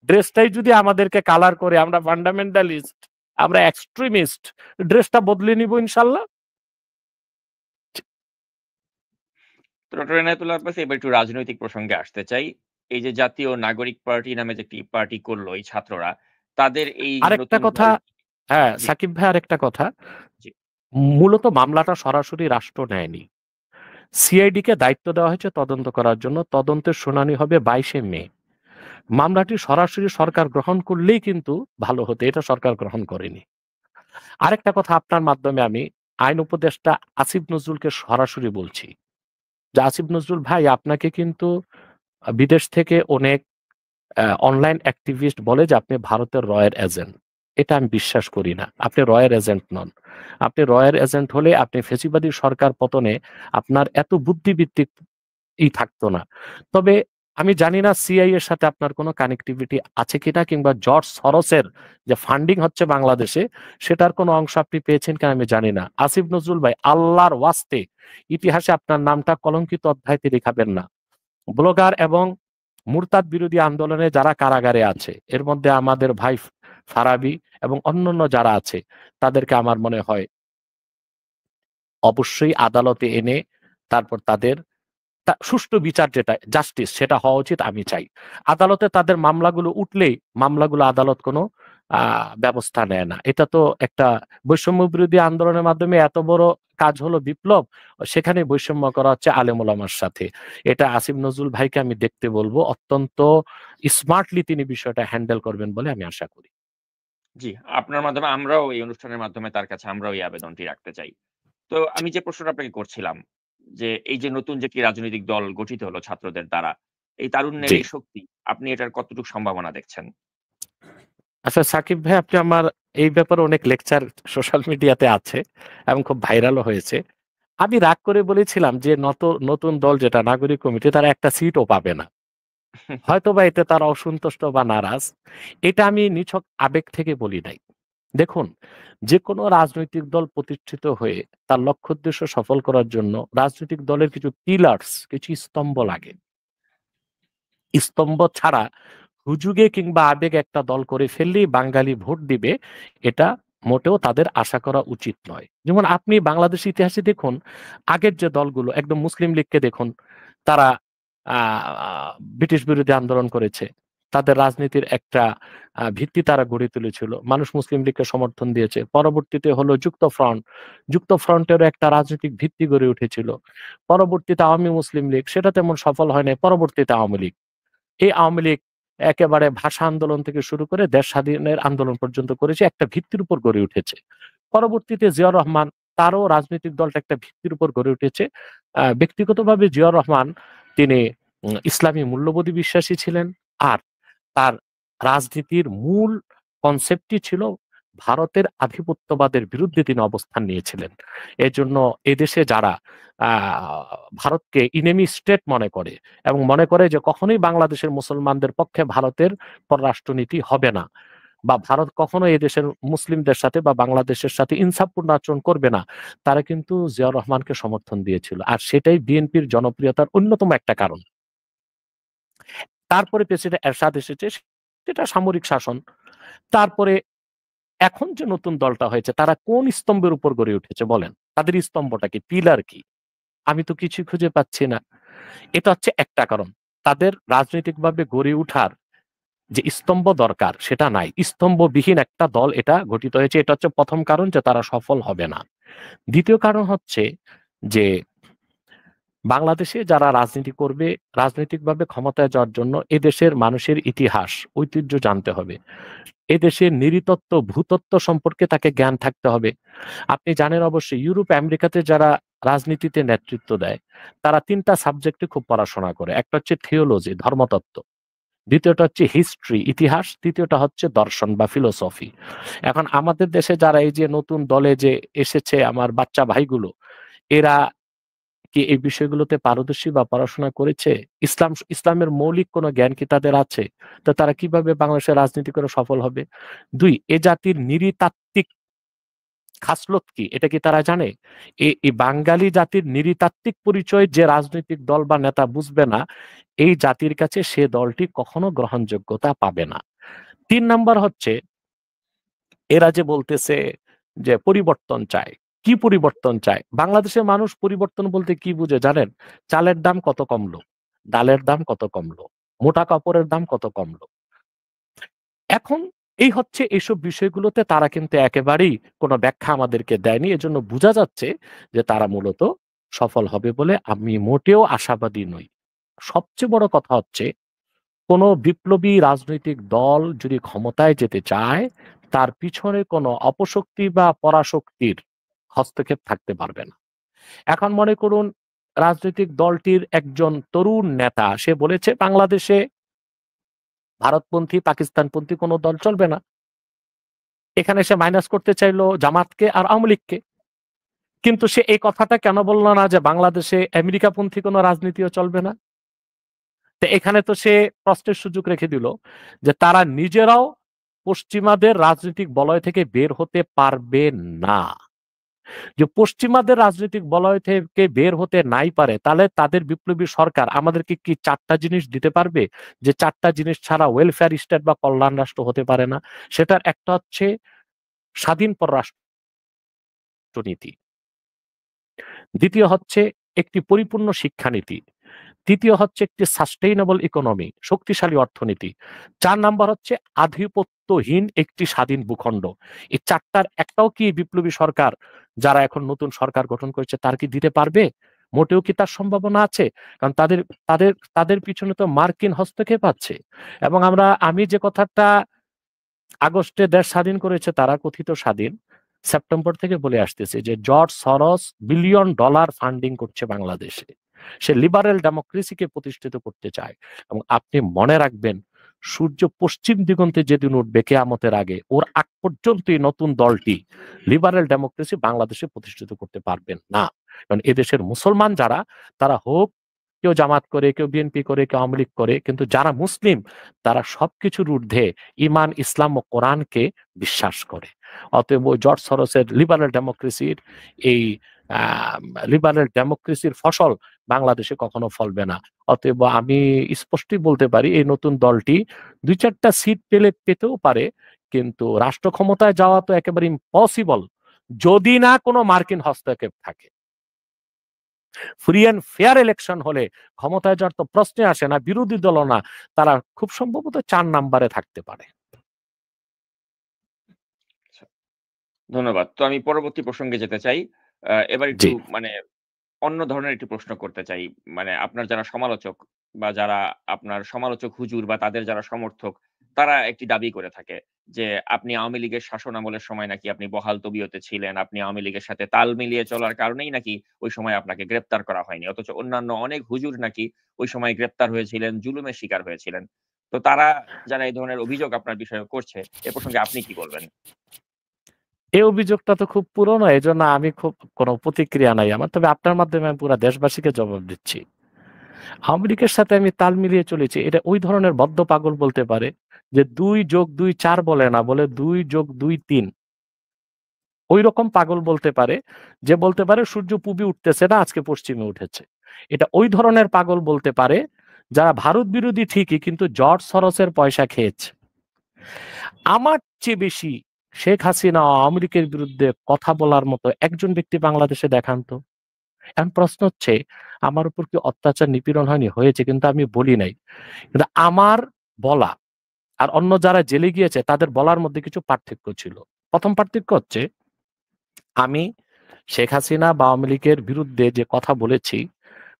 ড্রেসটাই যদি আমাদেরকে কালার করে আমরা ফান্ডামেন্টালিস্ট, আমরা এক্সট্রিমিস্ট, ড্রেসটা বদলে নিব ইনশাল্লাহ। তো ডক্টর এনায়েতুল্লাহ আব্বাসী, এবার একটু রাজনৈতিক প্রসঙ্গে আসতে চাই। এই যে জাতীয় নাগরিক পার্টি নামে যে একটি পার্টি করলো এই ছাত্ররা, তাদের এই আরেকটা নতুন কথা, দল। হ্যাঁ জি, সাকিব ভাই, আরেকটা কথা, জি। মূলত মামলাটা সরাসরি রাষ্ট্র নেয়নি। সিআইডি কে দায়িত্ব দেওয়া হয়েছে তদন্ত করার জন্য। তদন্তের শুনানি হবে 22শে মে। মামলাটি সরাসরি সরকার গ্রহণ করলেই কিন্তু ভালো হতো, এটা সরকার গ্রহণ করেনি। আরেকটা কথা আপনার মাধ্যমে আমি আইন উপদেষ্টা আসিফ নজরুলকে সরাসরি বলছি যে আসিফ নজরুল ভাই, আপনাকে কিন্তু বিদেশ থেকে অনেক অনলাইন অ্যাক্টিভিস্ট বলে যে আপনি ভারতের রয়ের এজেন্ট। এটা আমি বিশ্বাস করি না। আপনি রয়ের এজেন্ট নন। আপনি রয়ের এজেন্ট হলে আপনি ফ্যাসিবাদী সরকার পতনে আপনার এত বুদ্ধিবৃত্তিক থাকতো না। তবে আমি জানি না সিআইএ এর সাথে আপনার কোনো কানেক্টিভিটি আছে কিনা, কিংবা জর্জ সরোসের যে ফান্ডিং হচ্ছে বাংলাদেশে, সেটার কোনো অংশ আপনি পেয়েছেন কিনা আমি জানি না। আসিফ নজরুল ভাই, আল্লাহর ওয়াস্তে ইতিহাসে আপনার নামটা কলঙ্কিত অধ্যায়তে লিখাবেন না। ব্লগার এবং মুরতাদ বিরোধী আন্দোলনে যারা কারাগারে আছে, এর মধ্যে আমাদের ভাই ফারাবী এবং অন্যান্য যারা আছে, তাদেরকে আমার মনে হয় অবশ্যই আদালতে এনে তারপর তাদের সুষ্ঠু বিচার, যেটা জাস্টিস, সেটা হওয়া উচিত, আমি চাই। আদালতে তাদের মামলাগুলো উঠলেই মামলাগুলো আদালত কোনো ব্যবস্থা নেয় না। এটা তো একটা বৈষম্য বিরোধী আন্দোলনের মাধ্যমে এত বড় কাজ হলো বিপ্লব, সেখানে বৈষম্য করা হচ্ছে আলেম ওলামার সাথে। এটা আসিফ নজরুল ভাইকে আমি দেখতে বলবো, অত্যন্ত স্মার্টলি তিনি বিষয়টা হ্যান্ডেল করবেন বলে আমি আশা করি। জি, আপনার মাধ্যমে আমরাও এই অনুষ্ঠানের মাধ্যমে তার কাছে আমরাও এই আবেদনটি রাখতে চাই। তো তো আমি যে প্রশ্নটা আপনাকে করছিলাম যে, এই যে নতুন যে একটি রাজনৈতিক দল গঠিত হলো ছাত্রদের দ্বারা, এই তারুণ্যের জি। এই শক্তি, আপনি এটার কতটুকু সম্ভাবনা দেখছেন? আচ্ছা সাকিব ভাই, আপনি আমার এই ব্যাপারে অনেক লেকচার সোশ্যাল মিডিয়াতে আছে এবং খুব ভাইরালও হয়েছে। আমি রাগ করে বলেছিলাম যে নতুন দল যেটা নাগরিক কমিটি, তারা একটা সিটও পাবে না। হয়তোবা এতে তারা অসন্তুষ্ট বা নারাজ। এটা আমি নিছক আবেগ থেকে বলি নাই। দেখুন, যেকোনো রাজনৈতিক দল প্রতিষ্ঠিত হয়ে তার লক্ষ্য উদ্দেশ্য সফল করার জন্য রাজনৈতিক দলের কিছু পিলার্স, কিছু স্তম্ভ লাগে। স্তম্ভ ছাড়া হুজুগে কিংবা আবেগে একটা দল করে ফেললেই বাঙালি ভোট দিবে, এটা মোটেও তাদের আশা করা উচিত নয়। যেমন আপনি বাংলাদেশের ইতিহাসে দেখুন, আগের যে দলগুলো, একদম মুসলিম লীগকে দেখুন, তারা আ ব্রিটিশ বিরোধী আন্দোলন করেছে। তাদের রাজনীতির একটা ভিত্তি তারা গড়ে তুলেছিল। মানুষ মুসলিম লীগকে সমর্থন দিয়েছে। পরবর্তীতে হলো যুক্ত ফ্রন্ট। যুক্ত ফ্রন্টেরও একটা রাজনৈতিক ভিত্তি গড়ে উঠেছিল। পরবর্তীতে আওয়ামী মুসলিম লীগ, সেটা তেমন সফল হয় নাই। পরবর্তীতে আওয়ামী লীগ। এই আওয়ামী লীগ একেবারে ভাষা আন্দোলন থেকে শুরু করে দেশ স্বাধীনের আন্দোলন পর্যন্ত করেছে, একটা ভিত্তির উপর গড়ে উঠেছে। পরবর্তীতে জিয়াউর রহমান, তারও রাজনৈতিক দলটা একটা ভিত্তির উপর গড়ে উঠেছে। ব্যক্তিগতভাবে জিয়াউর রহমান, তিনি ইসলামী মূল্যবোধে বিশ্বাসী ছিলেন। আর তার রাজনীতির মূল কনসেপ্টই ছিল ভারতের আধিপত্যবাদের বিরুদ্ধে তিনি অবস্থান নিয়েছিলেন। এজন্য এদেশে যারা আ ভারতকে ইনেমি স্টেট মনে করে এবং মনে করে যে কখনোই বাংলাদেশের মুসলমানদের পক্ষে ভারতের পররাষ্ট্রনীতি হবে না, বা ভারত কখনো এদেশের মুসলিমদের সাথে বা বাংলাদেশের সাথে ইনসাফপূর্ণ আচরণ করবে না, তারা কিন্তু জিয়াউর রহমানকে সমর্থন দিয়েছিল। আর সেটাই বিএনপির জনপ্রিয়তার অন্যতম একটা কারণ। তারপরে প্রেসিডেন্ট এরশাদ এসেছে, সেটা সামরিক শাসন। তারপরে এখন যে নতুন দলটা হয়েছে, তারা কোন স্তম্ভের উপর গড়ে উঠেছে বলেন? তাদের স্তম্ভটা কি? পিলার কি? আমি তো কিছুই খুঁজে পাচ্ছি না। এটা হচ্ছে একটা কারণ। তাদের রাজনৈতিকভাবে গড়ে উঠার যে স্তম্ভ দরকার, সেটা নাই। স্তম্ভবিহীন একটা দল এটা গঠিত হয়েছে। এটা হচ্ছে ১ম কারণ যে তারা সফল হবে না। ২য় কারণ হচ্ছে যে বাংলাদেশে যারা রাজনীতি করবে, রাজনৈতিকভাবে ক্ষমতায় যাওয়ার জন্য এদেশের মানুষের ইতিহাস, ঐতিহ্য জানতে হবে। এদেশের নৃতত্ত্ব, ভূতত্ত্ব সম্পর্কে তাকে জ্ঞান থাকতে হবে। আপনি জানেন অবশ্যই, ইউরোপ, আমেরিকাতে যারা রাজনীতিতে নেতৃত্ব দেয়, তারা ৩ টা সাবজেক্টে খুব পড়াশোনা করে। একটা হচ্ছে থিওলজি, ধর্মতত্ত্ব। দ্বিতীয়টা হচ্ছে হিস্ট্রি, ইতিহাস। তৃতীয়টা হচ্ছে দর্শন বা ফিলোসফি। এখন আমাদের দেশে যারা এই যে নতুন দলে যে এসেছে, আমার বাচ্চা ভাইগুলো, এরা কি এই বিষয়গুলোতে পারদর্শী বা পড়াশোনা করেছে? ইসলামের মৌলিক কোনো জ্ঞান কি তাদের আছে? তো তারা কিভাবে বাংলাদেশের রাজনীতি করে সফল হবে? ২, এ জাতির নৃতাত্ত্বিক খাসলত কি? এটা কি তারা জানে? এই বাঙালি জাতির নৃতাত্ত্বিক পরিচয় যে রাজনৈতিক দল বা নেতা বুঝবে না, এই জাতির কাছে সে দলটি কখনো গ্রহণযোগ্যতা পাবে না। ৩ নাম্বার হচ্ছে, এরা যে বলতেছে যে পরিবর্তন চায়। কি পরিবর্তন চায়? বাংলাদেশের মানুষ পরিবর্তন বলতে কি বুঝে জানেন? চালের দাম কত কমলো? ডালের দাম কত কমলো? মোটা কাপড়ের দাম কত কমলো? এখন এই হচ্ছে, এইসব বিষয়গুলোতে তারা কিন্তু একেবারেই কোনো ব্যাখ্যা আমাদেরকে দেয়নি। এজন্য বুঝা যাচ্ছে যে তারা মূলত সফল হবে বলে আমি মোটেও আশাবাদী নই। সবচেয়ে বড় কথা হচ্ছে, কোনো বিপ্লবী রাজনৈতিক দল যদি ক্ষমতায় যেতে চায়, তার পিছনে কোনো অপশক্তি বা পরাশক্তির হস্তক্ষেপ থাকতে পারবে না। এখন মনে করুন, রাজনৈতিক দলটির একজন তরুণ নেতা সে বলেছে বাংলাদেশে ভারতপন্থী, পাকিস্তানপন্থী কোনো দল চলবে না। এখানে সে মাইনাস করতে চাইলো জামাতকে আর আওয়ামী লীগকে। কিন্তু সে এই কথাটা কেন বলল না যে বাংলাদেশে আমেরিকাপন্থী কোনো রাজনীতিও চলবে না? তো এখানে তো সে প্রশ্নের সুযোগ রেখে দিল যে তারা নিজেরাও পশ্চিমাদের রাজনৈতিক বলয় থেকে বের হতে পারবে না। যে পশ্চিমাদের রাজনৈতিক বলয় থেকে বের হতে নাই পারে, তাহলে তাদের বিপ্লবী সরকার আমাদেরকে কি ৪ টা জিনিস দিতে পারবে? যে ৪ টা জিনিস ছাড়া ওয়েলফেয়ার স্টেট বা কল্যাণ রাষ্ট্র হতে পারে না। সেটার একটা হচ্ছে স্বাধীন পররাষ্ট্রনীতি। দ্বিতীয় হচ্ছে একটি পরিপূর্ণ শিক্ষানীতি। তৃতীয় হচ্ছে একটি সাস্টেইনেবল ইকোনমি, শক্তিশালী অর্থনীতি। ৪ নাম্বার হচ্ছে আধিপত্যহীন একটি স্বাধীন ভূখণ্ড। এই ৪ টার একটাও কি বিপ্লবী সরকার, যারা এখন নতুন সরকার গঠন করেছে, তার কি দিতে পারবে? মোটেও কি তার সম্ভাবনা আছে? কারণ তাদের তাদের তাদের পিছনে তো মার্কিন হস্তক্ষেপ আছে। এবং আমি যে কথাটা, আগস্টে দেশ স্বাধীন করেছে তারা, কথিত স্বাধীন। সেপ্টেম্বর থেকে বলে আসতেছি যে জর্জ সরস $1 বিলিয়ন ফান্ডিং করছে বাংলাদেশে। সে লিবারেল ডেমোক্রেসিকে প্রতিষ্ঠিত করতে চায়। এবং আপনি মনে রাখবেন, সূর্য পশ্চিম দিগন্তে যেদিন উঠবে কেয়ামতের আগে, ওর আগ পর্যন্ত এই নতুন দলটি লিবারেল ডেমোক্রেসি বাংলাদেশে প্রতিষ্ঠিত করতে পারবেন না। কারণ এদেশের মুসলমান যারা, তারা হোক কেউ জামাত করে, কেউ বিএনপি করে, কেউ আওয়ামী লীগ করে, কিন্তু যারা মুসলিম তারা সবকিছুর ঊর্ধ্বে ইমান, ইসলাম ও কোরআনকে বিশ্বাস করে। অতএব ওই জর্জ সরোসের লিবারেল ডেমোক্রেসির এই লিবারেল ডেমোক্রেসির ফসল বাংলাদেশে কখনো ফলবে না। অতএব আমি স্পষ্টই বলতে পারি এই নতুন দলটি 2-4টা সিট পেতেও পারে, কিন্তু রাষ্ট্র ক্ষমতায় যাওয়া তো একেবারে ইম্পসিবল যদি না কোনো মার্কিন হস্তক্ষেপ থাকে। ফ্রি অ্যান্ড ফেয়ার ইলেকশন হলে ক্ষমতায় যাওয়ার তো প্রশ্নে আসে না, বিরোধী দল না, তারা খুব সম্ভবত 4 নাম্বারে থাকতে পারে। ধন্যবাদ। তো আমি পরবর্তী প্রসঙ্গে যেতে চাই। এবার একটু জি। মানে অন্য ধরনের একটি প্রশ্ন করতে চাই। মানে আপনার যারা সমালোচক বা যারা আপনার সমালোচক হুজুর বা তাদের যারা সমর্থক, তারা একটি দাবি করে থাকে যে, আপনি আওয়ামী লীগের শাসন আমলের সময় নাকি আপনি বহাল তবিয়তে ছিলেন। আপনি আওয়ামী লীগের সাথে তাল মিলিয়ে চলার কারণেই নাকি ওই সময় আপনাকে গ্রেপ্তার করা হয়নি। অথচ অন্যান্য অনেক হুজুর নাকি ওই সময় গ্রেপ্তার হয়েছিলেন, জুলুমের শিকার হয়েছিলেন। তো তারা যারা এই ধরনের অভিযোগ আপনার বিষয়ে করছে, এ প্রসঙ্গে আপনি কি বলবেন? এই অভিযোগটা তো খুব পুরনো, এজন্য আমি খুব কোনো প্রতিক্রিয়া নাই আমার। তবে আপনার মাধ্যমে আমি পুরা দেশবাসীকে জবাব দিচ্ছি। আওয়ামী লীগের সাথে আমি তাল মিলিয়ে চলেছি, এটা ওই ধরনের বদ্ধ পাগল বলতে পারে যে 2+2 4 বলে না, বলে 2+2 3। ওই রকম পাগল বলতে পারে যে বলতে পারে সূর্য পূবে উঠতেছে না, আজকে পশ্চিমে উঠেছে। এটা ওই ধরনের পাগল বলতে পারে যারা ভারত বিরোধী ঠিকই, কিন্তু জর্জ সরোসের পয়সা খেয়েছে। আমার চেয়ে বেশি শেখ হাসিনা আওয়ামী লীগের বিরুদ্ধে কথা বলার মতো একজন ব্যক্তি বাংলাদেশে দেখান তো। এখন প্রশ্ন হচ্ছে, আমার উপর কি অত্যাচার নিপীড়ন হয়নি? হয়েছে, কিন্তু আমি বলি নাই। কিন্তু আমার বলা আর অন্য যারা জেলে গিয়েছে তাদের বলার মধ্যে কিছু পার্থক্য ছিল। প্রথম পার্থক্য হচ্ছে, আমি শেখ হাসিনা বা আওয়ামী লীগের বিরুদ্ধে যে কথা বলেছি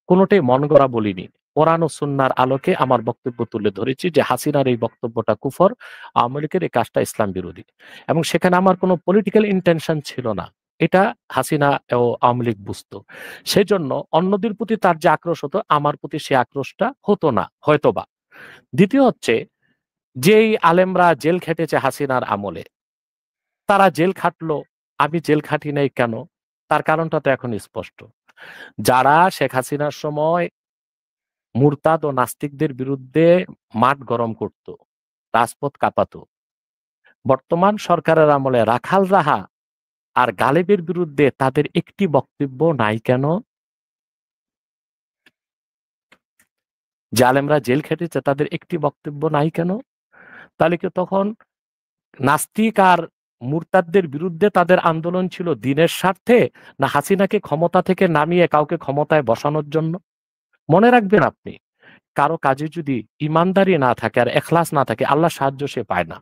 কোনোটাই মন গড়া বলিনি। কোরআন ও সুন্নাহর আলোকে আমার বক্তব্য তুলে ধরেছি যে হাসিনার এই বক্তব্যটা কুফর, আওয়ামী লীগের এই কাজটা ইসলাম বিরোধী। এবং সেখানে আমার কোনো পলিটিক্যাল ইনটেনশন ছিল না। এটা হাসিনা ও আওয়ামী লীগ বুঝতো। সেজন্য অন্যদের প্রতি তার যে আক্রোশ হতো, আমার প্রতি সে আক্রোশটা হতো না হয়তোবা। দ্বিতীয় হচ্ছে, যেই আলেমরা জেল খেটেছে হাসিনার আমলে, তারা জেল খাটলো, আমি জেল খাটি নাই কেন? তার কারণটা তো এখন স্পষ্ট। যারা শেখ হাসিনার সময় মুরতাদ ও নাস্তিকদের বিরুদ্ধে মাঠ গরম করত, রাজপথ কাঁপাতো, বর্তমান সরকারের আমলে রাখাল রাহা আর গালেবের বিরুদ্ধে তাদের একটি বক্তব্য নাই কেন? জালেমরা জেল খেটেছে, তাদের একটি বক্তব্য নাই কেন? তাহলে কি তখন নাস্তিক আর মুরতাদদের বিরুদ্ধে তাদের আন্দোলন ছিল দিনের স্বার্থে, না হাসিনাকে ক্ষমতা থেকে নামিয়ে কাউকে ক্ষমতায় বসানোর জন্য? মনে রাখবেন, আপনি কারো কাজে যদি ইমানদারি না থাকে আর এখলাস না থাকে, আল্লাহ সাহায্য সে পায় না।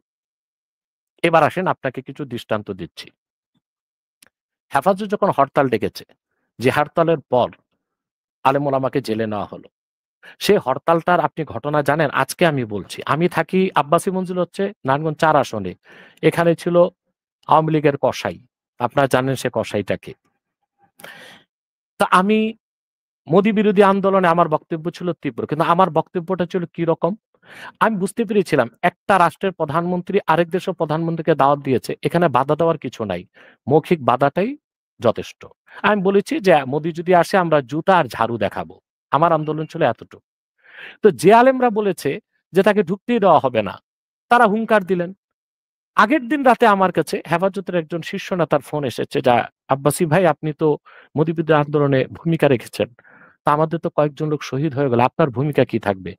এবার আসেন, আপনাকে কিছু দৃষ্টান্ত দিচ্ছি। হেফাজত যখন হরতাল ডেকেছে, যে হরতালের পর আলেম ওলামাকে জেলে নেওয়া হলো, সেই হরতালটার আপনি ঘটনা জানেন? আজকে আমি বলছি, আমি থাকি আব্বাসী মঞ্জিল হচ্ছে নারায়ণগঞ্জ 4 আসনে। এখানে ছিল আওয়ামী লীগের কসাই, আপনারা জানেন সে কসাইটাকে। তা আমি মোদী বিরোধী আন্দোলনে আমার বক্তব্য ছিল তীব্র, কিন্তু আমার বক্তব্যটা ছিল কি রকম? আমি বুঝতে পেরেছিলাম একটা রাষ্ট্রের প্রধানমন্ত্রী আরেক দেশের প্রধানমন্ত্রীকে দাওয়াত দিয়েছে, এখানে বাধা দেওয়ার কিছু নাই, মৌখিক বাধাটাই যথেষ্ট। আমি বলেছি যে মোদী যদি আসে আমরা জুতা আর ঝাড়ু দেখাবো। আমার আন্দোলন ছিল এতটুকু। তো যে আলেমরা বলেছে যে তাকে ঢুকতেই দেওয়া হবে না, তারা হুঙ্কার দিলেন। আগের দিন রাতে আমার কাছে হেফাজতের একজন শীর্ষ নেতার ফোন এসেছে, যা আব্বাসী ভাই, আপনি তো মোদী বিরোধী আন্দোলনে ভূমিকা রেখেছেন, তা আমাদের তো কয়েকজন লোক শহীদ হয়ে গেল, আপনার ভূমিকা কি থাকবে?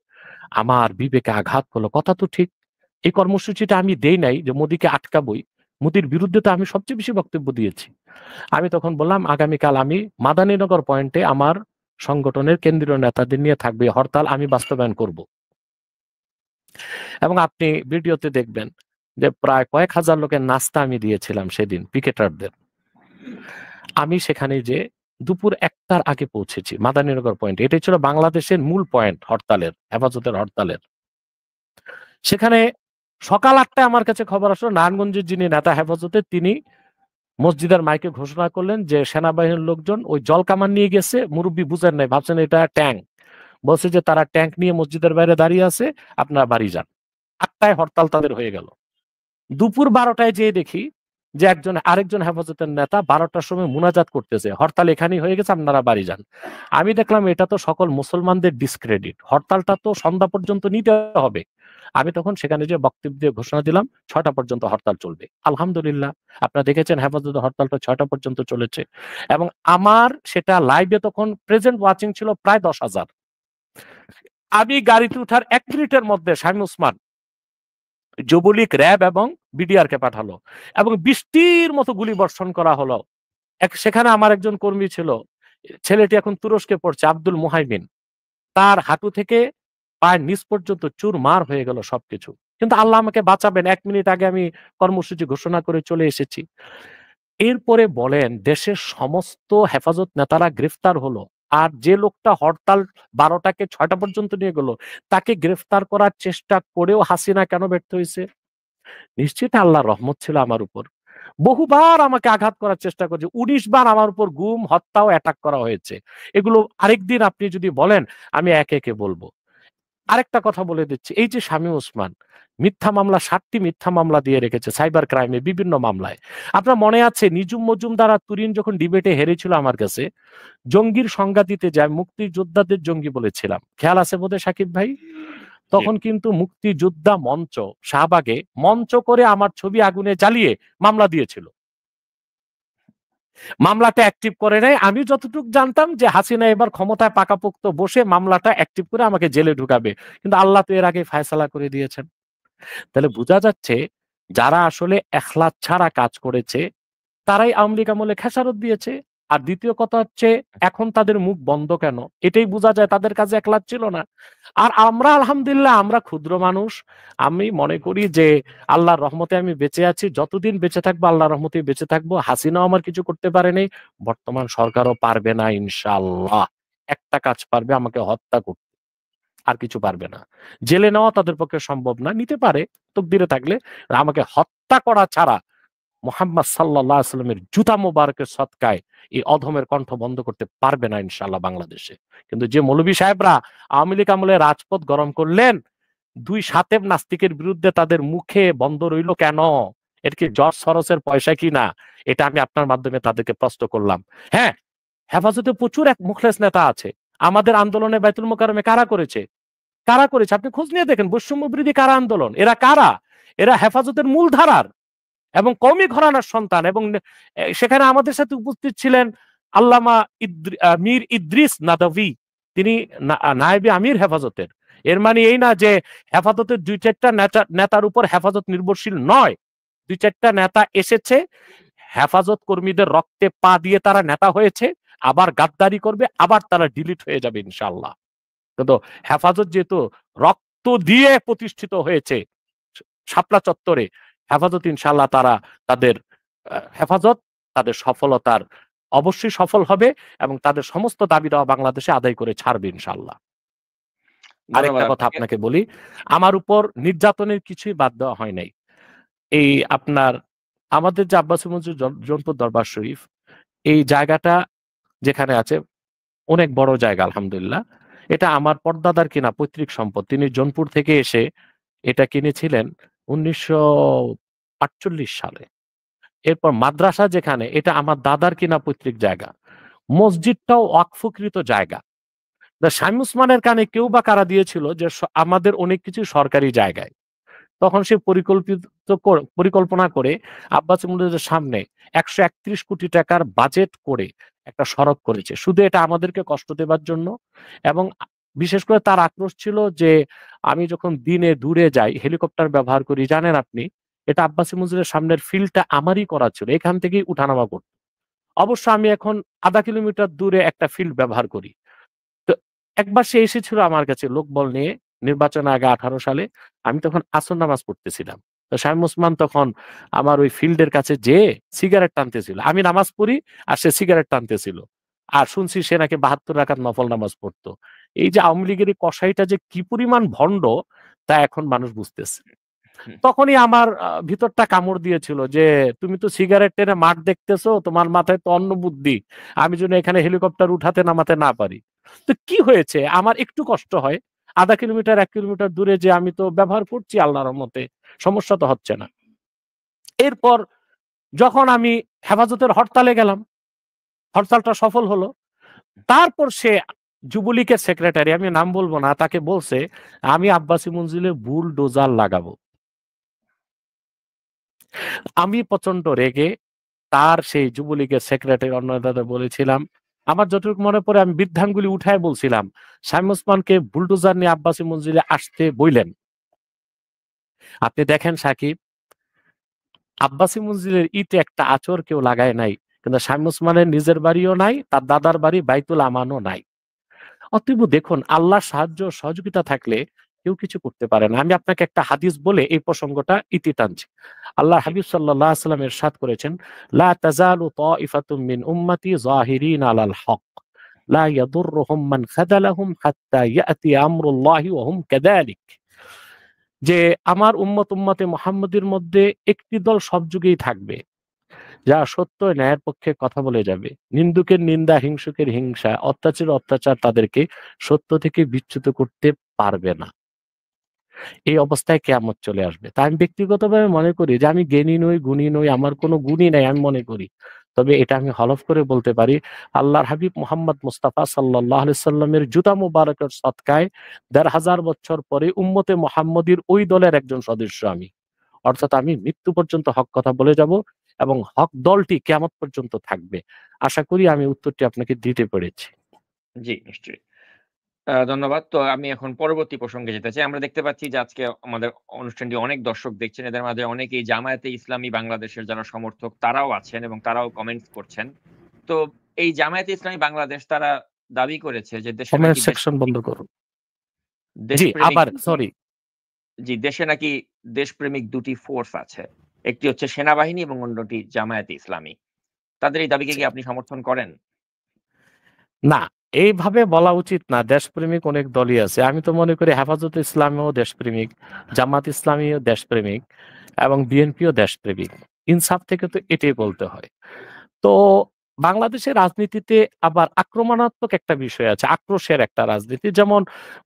আমার বিবেকে আঘাত হলো। কথা তো ঠিক। এই কর্মসূচিটা আমি দেই নাই যে মোদীকে আটকাবই। মোদীর বিরুদ্ধে তো আমি সবচেয়ে বেশি বক্তব্য দিয়েছি। আমি তখন বললাম, আগামীকাল আমি মাদানীনগর পয়েন্টে আমার সংগঠনের কেন্দ্রীয় নেতাদের নিয়ে থাকবে হরতাল, আমি বাস্তবায়ন করব। এবং আপনি ভিডিওতে দেখবেন যে প্রায় কয়েক হাজার লোকের নাস্তা আমি দিয়েছিলাম সেদিন পিকেটারদের। আমি সেখানে যে দুপুর 1টার আগে পৌঁছেছি মাদানীনগর পয়েন্টে। এটাই ছিল বাংলাদেশের মূল পয়েন্ট হরতালের, হেফাজতের হরতালের। সেখানে সকাল 8টায় আমার কাছে খবর আসলো নারায়ণগঞ্জের যিনি নেতা হেফাজতের, তিনি মসজিদের মাইকে ঘোষণা করলেন যে সেনাবাহিনীর লোকজন ওই জল কামান নিয়ে গেছে, মুরব্বী বুঝেন নাই, ভাবছেন এটা ট্যাঙ্ক, বলছে যে তারা ট্যাঙ্ক নিয়ে মসজিদের বাইরে দাঁড়িয়ে আছে, আপনারা বাড়ি যান। 8টায় হরতাল তাদের হয়ে গেল। দুপুর 12টায় যেয়ে দেখি যে আরেকজন হেফাজতের নেতা 12টার সময় মুনাজাত করতেছে, হরতাল এখানেই হয়ে গেছে, আপনারা বাড়ি যান। আমি দেখলাম এটা তো সকল মুসলমানদের ডিসক্রেডিট, হরতালটা তো সন্ধ্যা পর্যন্ত নিতে হবে। আমি তখন সেখানে যে বক্তব্য দিয়ে ঘোষণা দিলাম 6টা পর্যন্ত হরতাল চলবে। আলহামদুলিল্লাহ, আপনারা দেখেছেন হেফাজতের হরতালটা 6টা পর্যন্ত চলেছে, এবং আমার সেটা লাইভে তখন প্রেজেন্ট ওয়াচিং ছিল প্রায় 10,000। আমি গাড়িতে উঠার 1 মিনিটের মধ্যে শামীম ওসমান যুবলীগ, র্যাব এবং বিডিআর কে পাঠালো, এবং বৃষ্টির মতো গুলি বর্ষণ করা হলো। সেখানে আমার একজন কর্মী ছিল, ছেলেটি এখন তুরস্কে পড়ছে, আব্দুল মুহাইমিন, তার হাঁটু থেকে পায়ের নিচ পর্যন্ত চুরমার হয়ে গেল সবকিছু। কিন্তু আল্লাহ আমাকে বাঁচাবেন, 1 মিনিট আগে আমি কর্মসূচি ঘোষণা করে চলে এসেছি। এরপরে বলেন দেশের সমস্ত হেফাজত নেতারা গ্রেফতার হলো, আর যে লোকটা হরতাল 12টাকে 6টা পর্যন্ত নিয়ে গেল তাকে গ্রেফতার করার চেষ্টা করেও হাসিনা কেন ব্যর্থ হয়েছে? নিশ্চিত আল্লাহর রহমত ছিল আমার উপর। বহুবার আমাকে আঘাত করার চেষ্টা করছে, 19 বার আমার উপর গুম, হত্যা ও অ্যাটাক করা হয়েছে। এগুলো আরেকদিন আপনি যদি বলেন আমি একে একে বলবো। আরেকটা কথা বলে দিচ্ছি, এই যে শামীম ওসমান মিথ্যা মামলা, 7টি মিথ্যা মামলা দিয়ে রেখেছে সাইবার ক্রাইমে, বিভিন্ন মামলায়। আপনার মনে আছে নিজুম মজুমদার আর তুরিন যখন ডিবেটে হেরেছিল আমার কাছে, জঙ্গির সংজ্ঞা দিতে যায় মুক্তিযোদ্ধাদের জঙ্গি বলেছিলাম, খেয়াল আছে বোধহয় সাকিব ভাই? তখন কিন্তু মুক্তিযোদ্ধা মঞ্চ শাহবাগে মঞ্চ করে আমার ছবি আগুনে জ্বালিয়ে মামলা দিয়েছিল। মামলাটা অ্যাক্টিভ করে নাই। আমি যতটুকু জানতাম যে হাসিনা এবার ক্ষমতায় পাকাপোক্ত বসে মামলাটা অ্যাক্টিভ করে আমাকে জেলে ঢুকাবে, কিন্তু আল্লাহ তো এর আগে ফায়সালা করে দিয়েছেন। তাহলে বোঝা যাচ্ছে যারা আসলে এখলাস ছাড়া কাজ করেছে তারাই আওয়ামী লীগ আমলে খেসারত দিয়েছে। আর দ্বিতীয় কথা হচ্ছে এখন তাদের মুখ বন্ধ কেন, এটাই বোঝা যায় তাদের কাছে এখলাস ছিল না। আর আমরা আলহামদুলিল্লাহ, আমরা ক্ষুদ্র মানুষ, আমি মনে করি যে আল্লাহর রহমতে আমি বেঁচে আছি, যতদিন বেঁচে থাকবো আল্লাহর রহমতে বেঁচে থাকবো। হাসিনাও আমার কিছু করতে পারেনি, বর্তমান সরকারও পারবে না ইনশাআল্লাহ। একটা কাজ পারবে, আমাকে হত্যা করতে, আর কিছু পারবে না। জেলে নেওয়া তাদের পক্ষে সম্ভব না, নিতে পারে তকদিরে থাকলে, আমাকে হত্যা করা ছাড়া মোহাম্মদ সাল্লাল্লাহু আলাইহি সাল্লামের জুতা মোবারকের সদকায় এই অধমের কণ্ঠ বন্ধ করতে পারবে না ইনশাআল্লাহ বাংলাদেশে। কিন্তু যে মৌলভী সাহেবরা আওয়ামী লীগ আমলে রাজপথ গরম করলেন, 2 সাতেব নাস্তিকের বিরুদ্ধে তাদের মুখে বন্ধ রইল কেন? এর কি জর্জ সরোসের পয়সা কি না? এটা আমি আপনার মাধ্যমে তাদেরকে প্রশ্ন করলাম। হ্যাঁ, হেফাজতে প্রচুর এক মুখলেস নেতা আছে। আমাদের আন্দোলনে বাইতুল মোকাররমে কারা করেছে? কারা করেছে? আপনি খোঁজ নিয়ে দেখেন, বৈষম্য বিরোধী কারা আন্দোলন, এরা কারা? এরা হেফাজতের মূল ধারার এবং কওমি ঘরানার সন্তান। এবং সেখানে আমাদের সাথে উপস্থিত ছিলেন আল্লামা মীর ইদ্রিস নাদভী, তিনি নায়েবে আমির হেফাজতের। এর মানে এই না যে হেফাজতের 2-4টা নেতার উপর হেফাজত নির্ভরশীল নয়। 2-4টা নেতা এসেছে, হেফাজত কর্মীদের রক্তে পা দিয়ে তারা নেতা হয়েছে, আবার গাদ্দারি করবে, আবার তারা ডিলিট হয়ে যাবে ইনশাআল্লাহ। কিন্তু হেফাজত যেহেতু রক্ত দিয়ে প্রতিষ্ঠিত হয়েছে শাপলা চত্বরে, হেফাজত ইনশাআল্লাহ তারা তাদের হেফাজত তাদের সফলতার অবশ্যই সফল হবে, এবং তাদের সমস্ত দাবি দেওয়া বাংলাদেশে আদায় করে ছাড়বে ইনশাআল্লাহ। আরেকটা কথা আপনাকে বলি, আমার উপর নির্যাতনের কিছুই বাদ দেওয়া হয় নাই। এই আপনার আমাদের যে আব্বাসী মসজিদ জৌনপুর দরবার শরীফ, এই জায়গাটা যেখানে আছে অনেক বড় জায়গা আলহামদুলিল্লাহ। এটা আমার পর্দাদার কিনা পৈতৃক সম্পদ। তিনি জৌনপুর থেকে এসে এটা কিনেছিলেন 1948 সালে। এরপর মাদ্রাসা যেখানে, এটা আমার দাদার কিনা পৈতৃক জায়গা। মসজিদটাও ওয়াকফকৃত জায়গা। শামীম ওসমানের কানে কেউ বা কারা দিয়েছিল যে আমাদের অনেক কিছু সরকারি জায়গায়। তখন সে পরিকল্পনা করে আব্বাসী মসজিদের সামনে 131 কোটি টাকার বাজেট করে একটা সড়ক করেছে, শুধু এটা আমাদেরকে কষ্ট দেবার জন্য। এবং বিশেষ করে তার আক্রোশ ছিল যে আমি যখন দিনে দূরে যাই হেলিকপ্টার ব্যবহার করি, জানেন আপনি, এটা আব্বাসী মসজিদের সামনের ফিল্ডটা আমারই করা ছিল, এখান থেকেই উঠানামা করত। অবশ্য আমি এখন আধা কিলোমিটার দূরে একটা ফিল্ড ব্যবহার করি। তো একবার সে এসেছিল আমার কাছে লোকবল নিয়ে, নির্বাচন আগে 18 সালে। আমি তখন আসর নামাজ পড়তেছিলাম। তো শামীম ওসমান তখন আমার ওই ফিল্ডের কাছে যেয়ে সিগারেট টানতেছিল। আমি নামাজ পড়ি আর সে সিগারেট টানতেছিল। আর শুনছি সে নাকি 72 রাকাত নফল নামাজ পড়তো। এই যে আওয়ামী লীগের এই কসাইটা যে কি পরিমাণ ভণ্ড তা এখন মানুষ বুঝতেছে। হুম, তখনই আমার ভিতরটা কামড় দিয়েছিল যে তুমি তো সিগারেট টেনে মাঠ দেখতেছো, তোমার মাথায় তো অন্য বুদ্ধি, আমি যেন এখানে হেলিকপ্টার উঠাতে নামাতে না পারি। তো কি হয়েছে, আমার একটু কষ্ট হয়, 0.5 কিলোমিটার 1 কিলোমিটার দূরে যে আমি তো ব্যবহার করছি আল্লাহর রহমতে, সমস্যা তো হচ্ছে না। এরপর যখন আমি হেফাজতের হরতালে গেলাম, হরতালটা সফল হলো, তারপর সে যুবলীগের সেক্রেটারি, আমি নাম বলবো না, তাকে বলছে আমি আব্বাসী মঞ্জিলে বুলডোজার লাগাবো। আমি প্রচন্ড রেগে তার সেই যুবলীগের সেক্রেটারি অন্যদাদের বলেছিলাম, আমার যতটুকু মনে পড়ে আমি বৃদ্ধাঙ্গুলি উঠায় বলছিলাম, শামীম ওসমানকে বুলডোজার নিয়ে আব্বাসী মঞ্জিলে আসতে বইলেন। আপনি দেখেন সাকিব, আব্বাসী মঞ্জিলের ইটে একটা আঁচড় কেউ লাগায় নাই, কিন্তু শামীম ওসমানের নিজের বাড়িও নাই, তার দাদার বাড়ি বাইতুল আমানও নাই। অতএব দেখুন, আল্লাহর সাহায্য সহযোগিতা থাকলে কেউ কিছু করতে পারে না। আমি আপনাকে একটা হাদিস বলে এই প্রসঙ্গটা ইতি টানছি। আল্লাহ জি, হাবিব সাল্লাল্লাহু আলাইহি ওয়াসাল্লাম ইরশাদ করেছেন, লা তাজালু তাইফাতুম মিন উম্মতি যাহিরিন আলাল হক লা ইয়াদুররুহুম মান খাযালাহুম হাত্তা ইয়াতি আমরুল্লাহি ওয়া হুম কাযালিক। যে আমার উম্মতে মুহাম্মদের মধ্যে একটি দল সব যুগেই থাকবে, যা সত্য ও ন্যায়ের পক্ষে কথা বলে যাবে। নিন্দুকের নিন্দা, হিংসুকের হিংসা, অত্যাচার তাদেরকে সত্য থেকে বিচ্যুত করতে পারবে না। এই অবস্থায় কিয়ামত চলে আসবে। তাই আমি ব্যক্তিগতভাবে মনে করি যে আমি জ্ঞানী নই, গুণী নই, আমার কোনো গুণই নাই আমি মনে করি। তবে এটা আমি হলফ করে বলতে পারি, আল্লাহর হাবিব মুহাম্মদ মুস্তাফা সাল্লাল্লাহু আলাইহি সাল্লামের জুতা মুবারকের সদকায় ১৫০০ বছর পরে উম্মতে মুহাম্মদীর ওই দলের একজন সদস্য আমি। অর্থাৎ আমি মৃত্যু পর্যন্ত হক কথা বলে যাব এবং হক দলটি কিয়ামত পর্যন্ত থাকবে। আশা করি আমি উত্তরটি আপনাকে দিতে পেরেছি। জি, নিশ্চয়ই। ধন্যবাদ। তো আমি এখন পরবর্তী প্রসঙ্গে যেতে চাই। আমরা দেখতে পাচ্ছি যে আজকে আমাদের অনুষ্ঠানটি অনেক দর্শক দেখছেন। এদের মাঝে অনেকেই জামায়াতে ইসলামী বাংলাদেশের যারা সমর্থক তারাও আছেন এবং তারাও কমেন্টস করছেন। তো এই জামায়াতে ইসলামী বাংলাদেশ তারা দাবি করেছে যে দেশে কমেন্ট নাকি সেকশন বন্ধ করুন। জি, দেশপ্রেমিক আবার ২ টি সরি। জি, দেশে নাকি দেশপ্রেমিক ২ টি ফোর্স আছে। একটি হচ্ছে সেনাবাহিনী এবং অন্যটি জামায়াতে ইসলামী। তাদের এই দাবিকে কি আপনি সমর্থন করেন? না, এইভাবে বলা উচিত না। দেশপ্রেমিক অনেক দলই আছে। আমি তো মনে করি হেফাজতে ইসলামীও দেশপ্রেমিক, জামাত ইসলামীও দেশপ্রেমিক এবং বিএনপিও দেশপ্রেমিক। ইনসাফ থেকে তো এটাই বলতে হয়। তো বাংলাদেশের রাজনীতিতে আবার আক্রমণাত্মক একটা বিষয় আছে, আক্রোশের একটা রাজনীতি। যেমন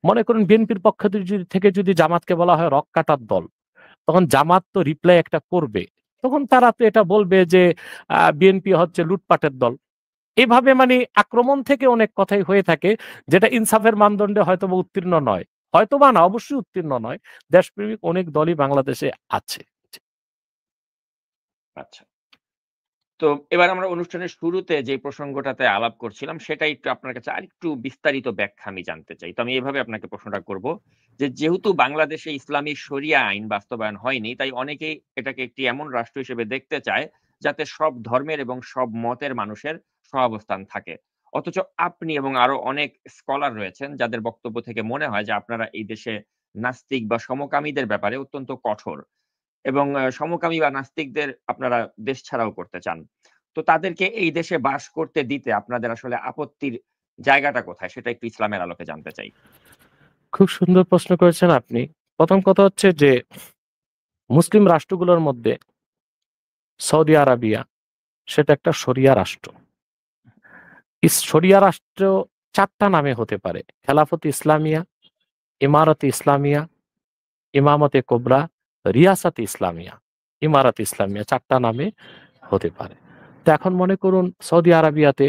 মনে করুন বিএনপির পক্ষ থেকে যদি জামাতকে বলা হয় রগ কাটার দল, তখন জামাত তো রিপ্লাই একটা করবে। তখন তারা তো এটা বলবে যে বিএনপি হচ্ছে লুটপাটের দল। এভাবে মানে আক্রমণ থেকে অনেক কথাই হয়ে থাকে, যেটা ইনসাফের মানদণ্ডে হয়তোবা উত্তীর্ণ নয়। হয়তোবা না, অবশ্যই উত্তীর্ণ নয়। দেশপ্রেমিক অনেক দলই বাংলাদেশে আছে। আচ্ছা। তো এবার আমরা অনুষ্ঠানের শুরুতে যে প্রসঙ্গটাতে আলাপ করছিলাম, সেটা একটু আপনার কাছে আরেকটু বিস্তারিত ব্যাখ্যা আমি জানতে চাই। তো আমি এভাবে আপনাকে প্রশ্নটা করব যে, যেহেতু বাংলাদেশে ইসলামী শরিয়া আইন বাস্তবায়ন হয়নি, তাই অনেকেই এটাকে একটি এমন রাষ্ট্র হিসেবে দেখতে চায়, যাতে সব ধর্মের এবং সব মতের মানুষের সহাবস্থান থাকে। অথচ আপনি এবং আরো অনেক স্কলার রয়েছেন, যাদের বক্তব্য থেকে মনে হয় যে আপনারা এই দেশে নাস্তিক বা সমকামীদের ব্যাপারে অত্যন্ত কঠোর। এবং সমকামী বা নাস্তিকদের আপনারা দেশ ছাড়াও করতে চান। তো তাদেরকে এই দেশে বাস করতে দিতে আপনাদের আসলে আপত্তির জায়গাটা কোথায়? সেটা একটু ইসলামের আলোকে জানতে চাই। খুব সুন্দর প্রশ্ন করেছেন আপনি। ১ম কথা হচ্ছে যে মুসলিম রাষ্ট্রগুলোর মধ্যে সৌদি আরাবিয়া সেটা একটা শরিয়া রাষ্ট্র। শরিয়া রাষ্ট্র ৪ টা নামে হতে পারে। খেলাফত ইসলামিয়া, ইমারত ইসলামিয়া, ইমামতে কোবরা, রিয়াসাত ইসলামিয়া, ইমারাত ইসলামিয়া ৪ টা নামে হতে পারে। তো এখন মনে করুন সৌদি আরাবিয়াতে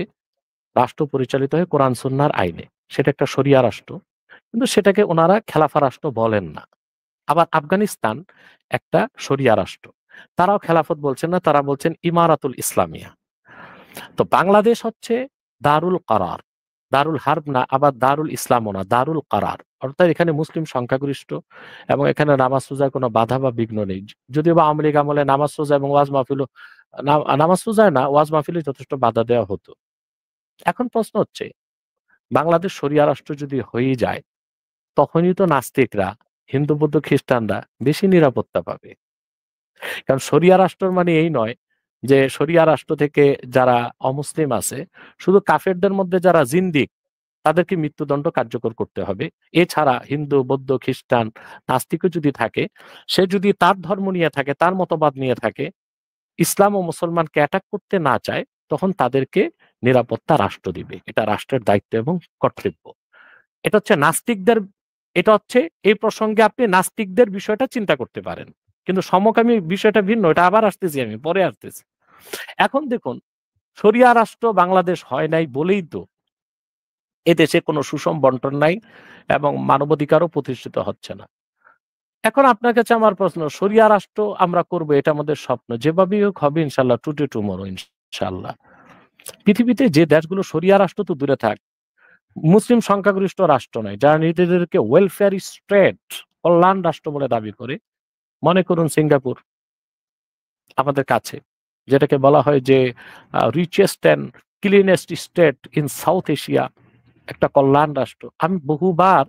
রাষ্ট্র পরিচালিত হয় কোরআন সুন্নাহর আইনে। সেটা একটা শরিয়া রাষ্ট্র। কিন্তু সেটাকে উনারা খেলাফা রাষ্ট্র বলেন না। আবার আফগানিস্তান একটা শরিয়া রাষ্ট্র। তারাও খেলাফত বলছেন না, তারা বলছেন ইমারাতুল ইসলামিয়া। তো বাংলাদেশ হচ্ছে দারুল কারার। দারুল হার্ব না, আবার দারুল ইসলামও না, দারুল কারার। অর্থাৎ এখানে মুসলিম সংখ্যাগরিষ্ঠ এবং এখানে নামাজ রোজার কোনো বাধা বা বিঘ্ন নেই। যদিও বা আওয়ামী লীগ আমলে নামাজ রোজা এবং ওয়াজ মাহফিলও নামাজ রোজায় না, ওয়াজ মাহফিলে যথেষ্ট বাধা দেওয়া হতো। এখন প্রশ্ন হচ্ছে, বাংলাদেশ শরিয়া রাষ্ট্র যদি হয়েই যায়, তখনই তো নাস্তিকরা, হিন্দু, বৌদ্ধ, খ্রিস্টানরা বেশি নিরাপত্তা পাবে। কারণ শরিয়া রাষ্ট্র মানে এই নয় যে শরিয়া রাষ্ট্র থেকে যারা অমুসলিম আছে, শুধু কাফেরদের মধ্যে যারা জিন্দিক তাদেরকে মৃত্যুদণ্ড কার্যকর করতে হবে। এছাড়া হিন্দু, বৌদ্ধ, খ্রিস্টান, নাস্তিকও যদি থাকে, সে যদি তার ধর্ম নিয়ে থাকে, তার মতবাদ নিয়ে থাকে, ইসলাম ও মুসলমানকে অ্যাটাক করতে না চায়, তখন তাদেরকে নিরাপত্তা রাষ্ট্র দিবে। এটা রাষ্ট্রের দায়িত্ব এবং কর্তব্য। এটা হচ্ছে নাস্তিকদের, এটা হচ্ছে এই প্রসঙ্গে আপনি নাস্তিকদের বিষয়টা চিন্তা করতে পারেন, কিন্তু সমকামী বিষয়টা ভিন্ন। এটা আবার আসতেছি, আমি পরে আসতেছি। এখন দেখুন, শরিয়া রাষ্ট্র বাংলাদেশ হয় নাই বলেই তো এদেশে কোনো সুষম বন্টন নাই এবং মানবাধিকারও প্রতিষ্ঠিত হচ্ছে না। এখন আপনার কাছে আমার প্রশ্ন, শরিয়া রাষ্ট্র আমরা করব, এটা আমাদের স্বপ্ন, যেভাবেই হোক হবে ইনশাল্লাহ, টুডে টুমরো ইনশাল্লাহ। পৃথিবীতে যে দেশগুলো শরিয়া রাষ্ট্র তো দূরে থাক, মুসলিম সংখ্যাগরিষ্ঠ রাষ্ট্র নয়, যারা নিজেদেরকে ওয়েলফেয়ার স্টেট, কল্যাণ রাষ্ট্র বলে দাবি করে, মনে করুন সিঙ্গাপুর আমাদের কাছে, যেটাকে বলা হয় যে richest and cleanest state in south Asia, একটা কল্যাণ রাষ্ট্র। আমি বহুবার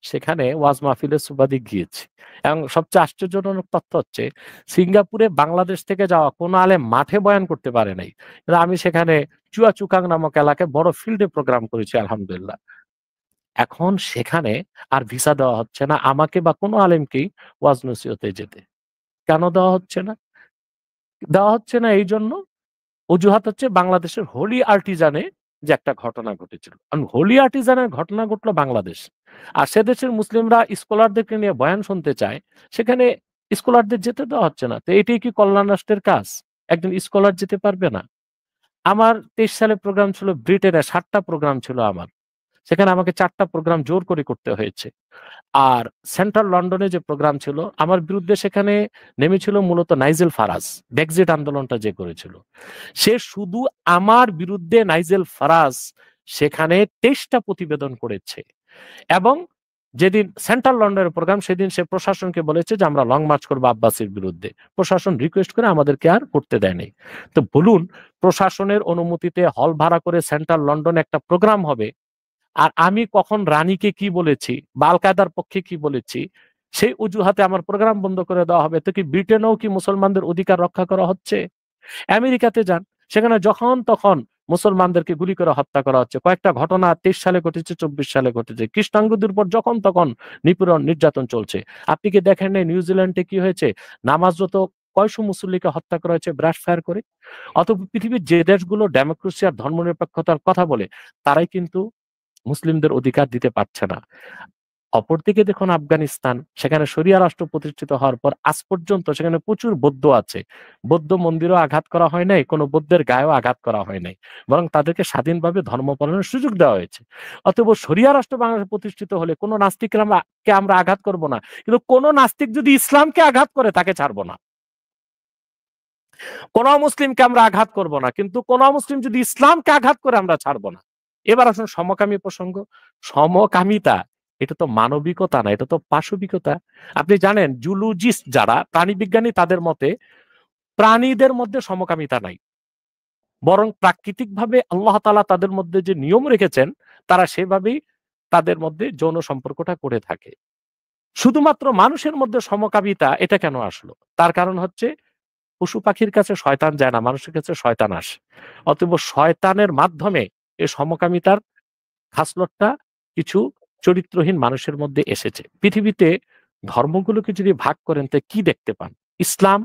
সেখানে ওয়াজ মাহফিলের সুবাদে গিয়েছি, এবং সবচেয়ে আশ্চর্যজনক তথ্য হচ্ছে সিঙ্গাপুরে বাংলাদেশ থেকে যাওয়া কোনো আলেম মাঠে বয়ান করতে পারে নাই, কিন্তু আমি সেখানে চুয়াচুকাং নামক এলাকায় বড় ফিল্ডে প্রোগ্রাম করেছি আলহামদুলিল্লাহ। এখন সেখানে আর ভিসা দেওয়া হচ্ছে না আমাকে বা কোনো আলেমকেই ওয়াজ নসিহতে যেতে। কেন দেওয়া হচ্ছে না? দেওয়া হচ্ছে না এই জন্য, অজুহাত হচ্ছে বাংলাদেশের হোলি আর্টিজানে যে একটা ঘটনা ঘটেছিল। কারণ হোলি আর্টিজানের ঘটনা ঘটলো বাংলাদেশ, আর সে দেশের মুসলিমরা স্কলারদেরকে নিয়ে বয়ান শুনতে চায়, সেখানে স্কলারদের যেতে দেওয়া হচ্ছে না। তো এটাই কি কল্যাণ রাষ্ট্রের কাজ? একজন স্কলার যেতে পারবে না? আমার 23 সালে প্রোগ্রাম ছিল ব্রিটেনে, 7টা প্রোগ্রাম ছিল আমার, সেখানে আমাকে 4টা প্রোগ্রাম জোর করে করতে হয়েছে। আর সেন্ট্রাল লন্ডনে যে প্রোগ্রাম ছিল, আমার বিরুদ্ধে সেখানে নেমেছিল মূলত নাইজেল ফারাজ, ব্রেক্সিট আন্দোলনটা যে করেছিল, সে শুধু আমার বিরুদ্ধে, নাইজেল ফারাজ সেখানে 23টা প্রতিবেদন করেছে। এবং যেদিন সেন্ট্রাল লন্ডনের প্রোগ্রাম, সেদিন সে প্রশাসনকে বলেছে যে আমরা লং মার্চ করবো আব্বাসির বিরুদ্ধে। প্রশাসন রিকোয়েস্ট করে আমাদেরকে আর করতে দেয়নি। তো বলুন, প্রশাসনের অনুমতিতে হল ভাড়া করে সেন্ট্রাল লন্ডনে একটা প্রোগ্রাম হবে, আর আমি কখন রানীকে কি বলেছি বা আল কায়দার পক্ষে কি বলেছি, সেই অজুহাতে আমার প্রোগ্রাম বন্ধ করে দেওয়া হবে। তো কি ব্রিটেনেও কি মুসলমানদের অধিকার রক্ষা করা হচ্ছে? আমেরিকাতে যান, সেখানে যখন তখন মুসলমানদেরকে গুলি করে হত্যা করা হচ্ছে। কয়েকটা ঘটনা 23 সালে ঘটেছে, 24 সালে ঘটেছে। কৃষ্ণাঙ্গদের উপর যখন তখন নিপীড়ন, নির্যাতন চলছে। আপনি কি দেখেন নাই নিউজিল্যান্ডে কি হয়েছে? নামাজরত কয়শো মুসল্লিকে হত্যা করা হয়েছে ব্রাশ ফায়ার করে। অথবা পৃথিবীর যে দেশগুলো ডেমোক্রেসি আর ধর্মনিরপেক্ষতার কথা বলে, তারাই কিন্তু মুসলিমদের অধিকার দিতে পারছে না। অপরদিকে দেখুন আফগানিস্তান, সেখানে শরিয়া রাষ্ট্র প্রতিষ্ঠিত হওয়ার পর আজ পর্যন্ত সেখানে প্রচুর বৌদ্ধ আছে। বৌদ্ধ মন্দিরও আঘাত করা হয় নাই, কোনো বৌদ্ধের গায়েও আঘাত করা হয় নাই, বরং তাদেরকে স্বাধীনভাবে ধর্ম পালনের সুযোগ দেওয়া হয়েছে। অতএব শরিয়া রাষ্ট্র বাংলাদেশে প্রতিষ্ঠিত হলে কোনো নাস্তিককে আমরা আঘাত করব না, কিন্তু কোনো নাস্তিক যদি ইসলামকে আঘাত করে তাকে ছাড়বো না। কোন মুসলিমকে আমরা আঘাত করব না, কিন্তু কোন মুসলিম যদি ইসলামকে আঘাত করে আমরা ছাড়বো না। এবার আসুন সমকামী প্রসঙ্গ। সমকামিতা এটা তো মানবিকতা না, এটা তো পাশবিকতা। আপনি জানেন জুলজিস্ট যারা প্রাণীবিজ্ঞানী, তাদের মতে প্রাণীদের মধ্যে সমকামিতা নাই, বরং প্রাকৃতিকভাবে আল্লাহ তাআলা তাদের মধ্যে যে নিয়ম রেখেছেন, তারা সেভাবেই তাদের মধ্যে যৌন সম্পর্কটা করে থাকে। শুধুমাত্র মানুষের মধ্যে সমকামিতা এটা কেন আসলো? তার কারণ হচ্ছে পশু পাখির কাছে শয়তান যায় না, মানুষের কাছে শয়তান আসে। অতএব শয়তানের মাধ্যমে এই সমকামিতার খাসলতটা কিছু চরিত্রহীন মানুষের মধ্যে এসেছে। পৃথিবীতে ধর্মগুলোকে যদি ভাগ করেন তো কি দেখতে পান? ইসলাম,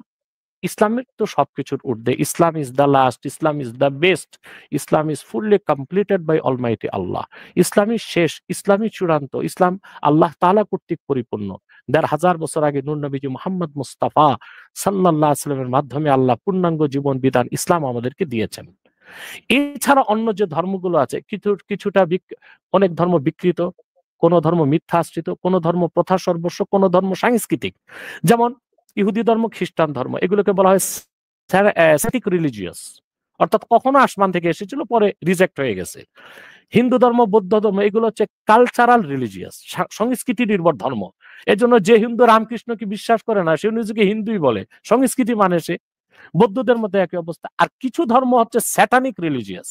ইসলামের তো সবকিছুর ঊর্ধ্বে। Islam is the last, Islam is the best, Islam is fully completed by almighty Allah. ইসলামই শেষ, ইসলামই চূড়ান্ত, ইসলাম আল্লাহ তাআলা কর্তৃক পরিপূর্ণ। ১,৫০০ বছর আগে নূর নবীজি মুহাম্মদ মুস্তাফা সাল্লাল্লাহু আলাইহি ওয়াসাল্লামের মাধ্যমে আল্লাহ পূর্ণাঙ্গ জীবন বিধান ইসলাম আমাদেরকে দিয়েছেন। এছাড়া অন্য যে ধর্মগুলো আছে, কিছুটা অনেক ধর্ম বিকৃত, কোন ধর্ম মিথ্যা আশ্রিত, কোন ধর্ম প্রথা সর্বস্ব, কোন ধর্ম সাংস্কৃতিক। যেমন ইহুদি ধর্ম, খ্রিস্টান ধর্ম, এগুলোকে বলা হয় স্ট্যাটিক রিলিজিয়াস, অর্থাৎ কখনো আসমান থেকে এসেছিল, পরে রিজেক্ট হয়ে গেছে। হিন্দু ধর্ম, বৌদ্ধ ধর্ম, এগুলো হচ্ছে কালচারাল রিলিজিয়াস, সংস্কৃতি নির্ভর ধর্ম। এজন্য যে হিন্দু রামকৃষ্ণকে বিশ্বাস করে না, সে নিজেকে হিন্দুই বলে, সংস্কৃতি মানে সে। বৌদ্ধদের মধ্যে একই অবস্থা। আর কিছু ধর্ম হচ্ছে স্যাটানিক রিলিজিয়াস,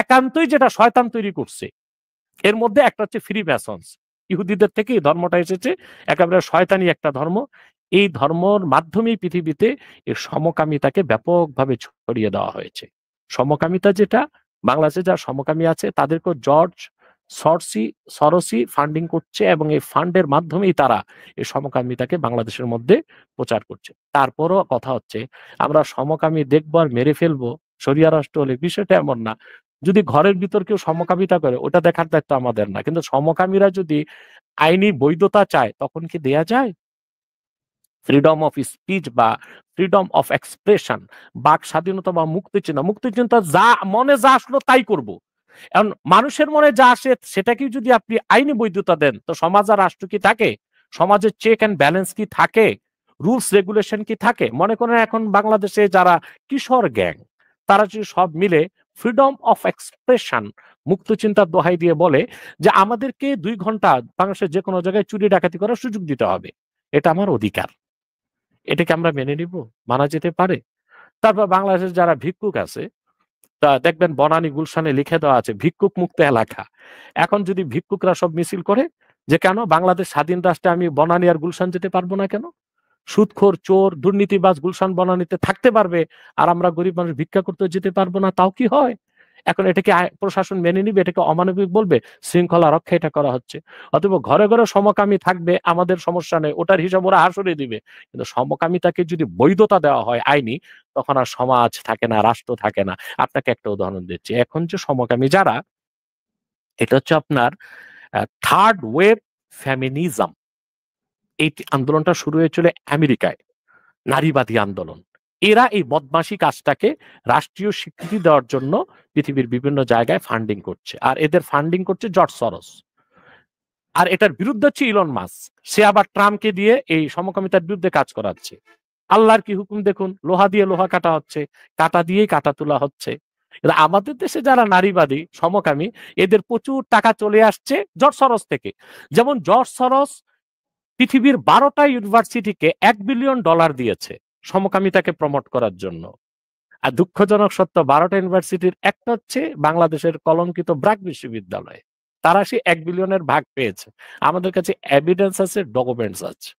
একান্তই যেটা শয়তান তৈরি করছে। এর মধ্যে একটা হচ্ছে ফ্রি ম্যাসন্স, ইহুদিদের থেকে এই ধর্মটা এসেছে, একেবারে শয়তানি একটা ধর্ম। এই ধর্মর মাধ্যমেই পৃথিবীতে এই সমকামিতাকে ব্যাপকভাবে ছড়িয়ে দেওয়া হয়েছে। সমকামিতা যেটা, বাংলাদেশে যারা সমকামী আছে তাদেরকে জর্জ সরোসি ফান্ডিং করছে এবং এই ফান্ডের মাধ্যমেই তারা এই সমকামিতাকে বাংলাদেশের মধ্যে প্রচার করছে। তারপরও কথা হচ্ছে আমরা সমকামী দেখবো আর মেরে ফেলবো শরিয়া রাষ্ট্র হলে, বিষয়টা এমন না। যদি ঘরের ভিতর কেউ সমকামিতা করে ওটা দেখার দায়িত্ব আমাদের না, কিন্তু সমকামীরা যদি আইনি বৈধতা চায় তখন কি দেয়া যায়? ফ্রিডম অফ স্পিচ বা ফ্রিডম অফ এক্সপ্রেশন, বাক স্বাধীনতা বা মুক্তিচিন্তা যা মনে যা আসলো তাই করব। এখন মানুষের মনে যা আসে সেটাকে যদি আপনি আইনি বৈধতা দেন তো সমাজ আর রাষ্ট্র কি থাকে? সমাজের চেক অ্যান্ড ব্যালেন্স কি থাকে? রুলস রেগুলেশন কি থাকে? মনে করেন এখন বাংলাদেশে যারা কিশোর গ্যাং তারা যদি সব মিলে ফ্রিডম অফ এক্সপ্রেশন মুক্তচিন্তার দোহাই দিয়ে বলে যে আমাদেরকে 2 ঘন্টা বাংলাদেশের যে কোনো জায়গায় চুরি ডাকাতি করার সুযোগ দিতে হবে, এটা আমার অধিকার, এটাকে আমরা মেনে নিব? মানা যেতে পারে? তারপর বাংলাদেশের যারা ভিক্ষুক আছে তা দেখবেন বনানী গুলশানে লিখে দেওয়া আছে ভিক্ষুক মুক্ত এলাকা। এখন যদি ভিক্ষুকরা সব মিছিল করে যে কেন বাংলাদেশ স্বাধীন রাষ্ট্রে আমি বনানী আর গুলশান যেতে পারবো না কেন? সুদখোর, চোর, দুর্নীতিবাজ গুলশান বনানীতে থাকতে পারবে আর আমরা গরিব মানুষ ভিক্ষা করতে যেতে পারবো না, তাও কি হয়? এখন এটাকে প্রশাসন মেনে নিবে? এটাকে অমানবিক বলবে? শৃঙ্খলা রক্ষা এটা করা হচ্ছে। অতএব ঘরে ঘরে সমকামী থাকবে, আমাদের সমস্যা নেই, ওটার হিসাব ওরা হাসুরে দিবে। কিন্তু সমকামিতাকে যদি বৈধতা দেওয়া হয় আইনি, তখন আর সমাজ থাকে না, রাষ্ট্র থাকে না। আপনাকে একটা উদাহরণ দিচ্ছি। এখন যে সমকামী যারা, এটা হচ্ছে আপনার থার্ড ওয়েভ ফেমিনিজম। এই আন্দোলনটা শুরু হয়েছিল আমেরিকায়, নারীবাদী আন্দোলন। এরা এই বদমাশি কাজটাকে রাষ্ট্রীয় স্বীকৃতি দেওয়ার জন্য পৃথিবীর বিভিন্ন জায়গায় ফান্ডিং করছে, আর এদের ফান্ডিং করছে জর্জ সরস। আর এটার বিরুদ্ধে হচ্ছে ইলন মাস্ক, সে আবার ট্রাম্পকে দিয়ে এই সমকামিতার বিরুদ্ধে কাজ করাচ্ছে। আল্লাহর কি হুকুম দেখুন, লোহা দিয়ে লোহা কাটা হচ্ছে, কাটা দিয়েই কাটা তোলা হচ্ছে। আমাদের দেশে যারা নারীবাদী সমকামী এদের প্রচুর টাকা চলে আসছে জর্জ সরস থেকে। যেমন জর্জ সরস পৃথিবীর 12টা ইউনিভার্সিটিকে $1 বিলিয়ন দিয়েছে সমকামিতাকে প্রমোট করার জন্য। আর দুঃখজনক সত্য 12টা ইউনিভার্সিটির একটা হচ্ছে বাংলাদেশের কলঙ্কিত ব্র্যাক বিশ্ববিদ্যালয়। তারা সেই 1 বিলিয়নের ভাগ পেয়েছে। আমাদের কাছে এভিডেন্স আছে, ডকুমেন্টস আছে।